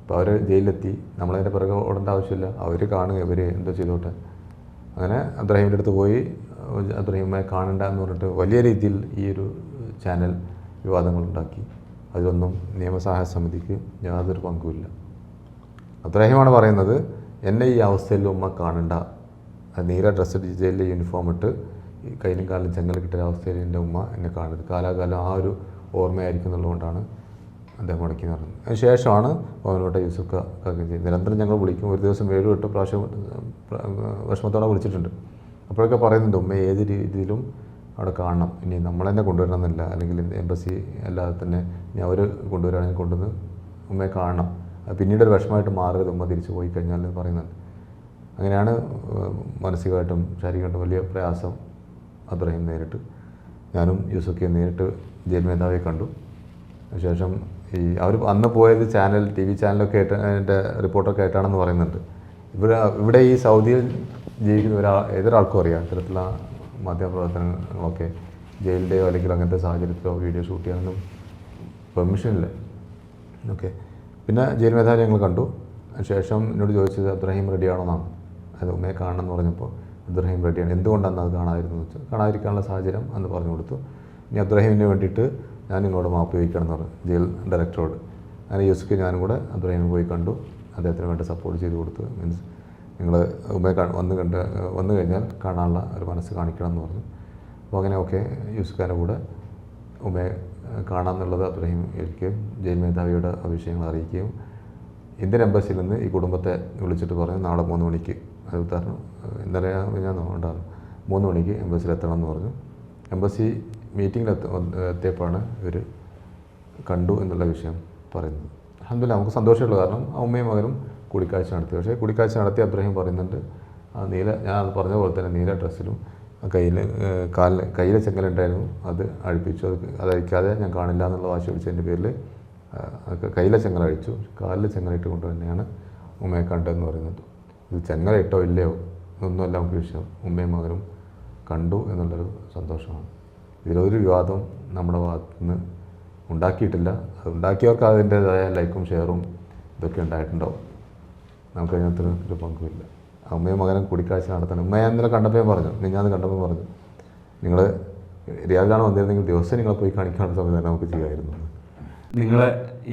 അപ്പോൾ അവർ ജയിലിലെത്തി, നമ്മളതിൻ്റെ പിറകെ ഓടേണ്ട ആവശ്യമില്ല. അവർ കാണുക, ഇവർ എന്തോ ചെയ്തോട്ടെ. അങ്ങനെ അബ്ദുറഹീമിൻ്റെ അടുത്ത് പോയി അബ്ദുറഹീമെ കാണണ്ട എന്ന് പറഞ്ഞിട്ട് വലിയ രീതിയിൽ ഈ ഒരു ചാനൽ വിവാദങ്ങളുണ്ടാക്കി. അതിലൊന്നും നിയമസഹായ സമിതിക്ക് യാതൊരു പങ്കുമില്ല. അബ്ദുറഹീമാണ് പറയുന്നത്, എന്നെ ഈ അവസ്ഥയിൽ ഉമ്മ കാണണ്ട, നീല ഡ്രസ്സ് ജയിലിലെ യൂണിഫോം ഇട്ട് കയ്യിലും കാലിലും ചെങ്ങൽ കിട്ടിയ അവസ്ഥയിൽ എൻ്റെ ഉമ്മ എന്നെ കാണരുത്, കാലാകാലം ആ ഒരു ഓർമ്മയായിരിക്കും എന്നുള്ളതുകൊണ്ടാണ് അദ്ദേഹം മുടക്കി നടന്നത്. അതിന് ശേഷമാണ് മോഹൻകോട്ടെ യൂസുഫ് നിരന്തരം ഞങ്ങൾ വിളിക്കും. ഒരു ദിവസം 7-8 പ്രാവശ്യം വിഷമത്തോടെ വിളിച്ചിട്ടുണ്ട്. അപ്പോഴൊക്കെ പറയുന്നുണ്ട്, ഉമ്മ ഏത് രീതിയിലും അവിടെ കാണണം, ഇനി നമ്മൾ തന്നെ കൊണ്ടുവരണമെന്നില്ല, അല്ലെങ്കിൽ എംബസി അല്ലാതെ തന്നെ ഇനി അവർ കൊണ്ടുവരാണെങ്കിൽ കൊണ്ടുവന്ന് ഉമ്മയെ കാണണം, പിന്നീട് ഒരു വിഷമമായിട്ട് മാറരുത് ഉമ്മ തിരിച്ചു പോയി കഴിഞ്ഞാൽ എന്ന് പറയുന്നുണ്ട്. അങ്ങനെയാണ് മാനസികമായിട്ടും ശാരീരികമായിട്ടും വലിയ പ്രയാസം അബ്ദുറഹീം നേരിട്ട്. ഞാനും യൂസുഫിയെ നേരിട്ട് ജയിൽ മേധാവിയെ കണ്ടു. അതിനുശേഷം അവർ അന്ന് പോയത് TV ചാനലൊക്കെ ആയിട്ട് അതിൻ്റെ റിപ്പോർട്ടൊക്കെ ആയിട്ടാണെന്ന് പറയുന്നുണ്ട്. ഇവിടെ ഈ സൗദിയിൽ ജീവിക്കുന്ന ഏതൊരാൾക്കും അറിയാം ഇത്തരത്തിലുള്ള മാധ്യമപ്രവർത്തനങ്ങളൊക്കെ ജയിലിൻ്റെയോ അല്ലെങ്കിൽ അങ്ങനത്തെ സാഹചര്യത്തിലോ വീഡിയോ ഷൂട്ട് ചെയ്യാനൊന്നും പെർമിഷനില്ല. ഓക്കെ. പിന്നെ ജയിൽ മേധാവി ഞങ്ങൾ കണ്ടു. അതിനുശേഷം എന്നോട് ചോദിച്ചത് അബ്ദുറഹീം റെഡിയാണോ എന്നാണ്. അത് ഉമ്മയെ കാണണം എന്ന് പറഞ്ഞപ്പോൾ അബ്ദുറഹീം റെഡിയാണ്. എന്തുകൊണ്ടാണ് അത് കാണാതിരുന്നു വെച്ചാൽ കാണാതിരിക്കാനുള്ള സാഹചര്യം അന്ന് പറഞ്ഞു കൊടുത്തു. ഇനി അബ്ദുറഹീമിന് വേണ്ടിയിട്ട് ഞാൻ നിങ്ങളോട് മാപ്പ് ചോദിക്കണം എന്ന് പറഞ്ഞു ജയിൽ ഡയറക്ടറോട്. അങ്ങനെ യൂസുഫ് ഞാനും കൂടെ അബ്ദുറഹീമിനെ പോയി കണ്ടു. അദ്ദേഹത്തിന് വേണ്ടി സപ്പോർട്ട് ചെയ്ത് കൊടുത്തു. മീൻസ് നിങ്ങൾ ഉമ്മയെ വന്നു കഴിഞ്ഞാൽ കാണാനുള്ള ഒരു മനസ്സ് കാണിക്കണം എന്ന് പറഞ്ഞു. അപ്പോൾ അങ്ങനെ ഓക്കെ, യൂസുഫ് ഖാൻ്റെ കൂടെ ഉമ്മയെ കാണാമെന്നുള്ളത് അബ്ദുറഹീം ഏൽക്കുകയും ജയിൽ മേധാവിയുടെ വിഷയങ്ങൾ അറിയിക്കുകയും ഇന്ത്യൻ എംബസിയിൽ നിന്ന് ഈ കുടുംബത്തെ വിളിച്ചിട്ട് പറഞ്ഞു നാളെ 3 മണിക്ക്, അത് ഉദാഹരണം ഇന്നലെ ഞാൻ ഉണ്ടാകും, 3 മണിക്ക് എംബസിയിൽ എത്തണം എന്ന് പറഞ്ഞു. എംബസി മീറ്റിങ്ങിൽ എത്തിയപ്പോഴാണ് ഇവർ കണ്ടു എന്നുള്ള വിഷയം പറയുന്നത്. അൽഹംദുലില്ലാഹ് നമുക്ക് സന്തോഷമുള്ള കാരണം ഉമ്മയും മകനും കൂടിക്കാഴ്ച നടത്തി. പക്ഷേ കൂടിക്കാഴ്ച നടത്തി അബ്ദുറഹീം പറയുന്നുണ്ട്, ഞാൻ പറഞ്ഞ പോലെ തന്നെ നീല ഡ്രസ്സിലും കയ്യിലെ ചെങ്ങലുണ്ടായിരുന്നു, അത് അഴിപ്പിച്ചു, അതഴിക്കാതെ ഞാൻ കാണില്ല എന്നുള്ള വാശി പിടിച്ചതിൻ്റെ പേരിൽ കയ്യിലെ ചെങ്ങൽ അഴിച്ചു, കാലിലെ ചെങ്ങലിട്ട് കൊണ്ട് തന്നെയാണ് ഉമ്മയെ കണ്ടതെന്ന് പറയുന്നത്. ഇത് ചെങ്ങലിട്ടോ ഇല്ലയോ എന്നൊന്നുമല്ല നമുക്ക് വിഷയം, ഉമ്മയും മകനും കണ്ടു എന്നുള്ളൊരു സന്തോഷമാണ്. ഇതിലൊരു വിവാദം നമ്മുടെ ഭാഗത്തുനിന്ന് ഉണ്ടാക്കിയിട്ടില്ല. അത് ഉണ്ടാക്കിയവർക്ക് അതിൻ്റേതായ ലൈക്കും ഷെയറും ഇതൊക്കെ ഉണ്ടായിട്ടുണ്ടാവും. നമുക്ക് അതിനകത്ത് ഒരു പങ്കുമില്ല. അമ്മയും മകനും കൂടിക്കാഴ്ച നടത്തണം. ഉമ്മയെ ഇന്നലെ കണ്ടപ്പോൾ പറഞ്ഞു, ഞാൻ കണ്ടപ്പോൾ പറഞ്ഞു, നിങ്ങൾ റിയാദിലാണ് വന്നിരുന്നെങ്കിൽ ദിവസം നിങ്ങളെ പോയി കാണിക്കാനുള്ള സംവിധാനം നമുക്ക് ചെയ്യാമായിരുന്നു. നിങ്ങൾ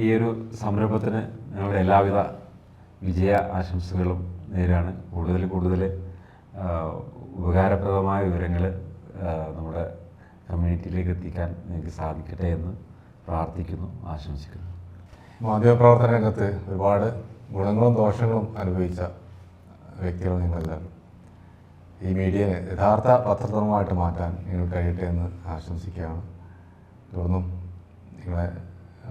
ഈ ഒരു സംരംഭത്തിന് ഞങ്ങളുടെ എല്ലാവിധ വിജയ ആശംസകളും നേരാണ്. കൂടുതൽ ഉപകാരപ്രദമായ വിവരങ്ങൾ നമ്മുടെ കമ്മ്യൂണിറ്റിയിലേക്ക് എത്തിക്കാൻ നിങ്ങൾക്ക് സാധിക്കട്ടെ എന്ന് പ്രാർത്ഥിക്കുന്നു, ആശംസിക്കുന്നു. മാധ്യമപ്രവർത്തന രംഗത്ത് ഒരുപാട് ഗുണങ്ങളും ദോഷങ്ങളും അനുഭവിച്ച വ്യക്തികൾ നിങ്ങളെല്ലാം. ഈ മീഡിയയെ യഥാർത്ഥ പത്രധർമ്മമായിട്ട് മാറ്റാൻ നിങ്ങൾ കഴിയട്ടെ എന്ന് ആശംസിക്കുകയാണ്. തുടർന്നും നിങ്ങളെ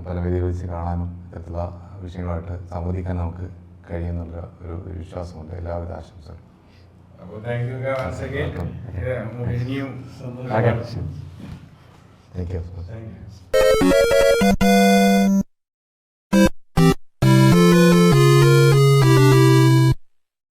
പല വേദികളിൽ വെച്ച് കാണാനും ഇത്തരത്തിലുള്ള വിഷയങ്ങളായിട്ട് സംവദിക്കാൻ നമുക്ക് കഴിയുന്നുള്ള ഒരു വിശ്വാസമുണ്ട്. എല്ലാവിധ ആശംസകളും. Thank you. Thank you.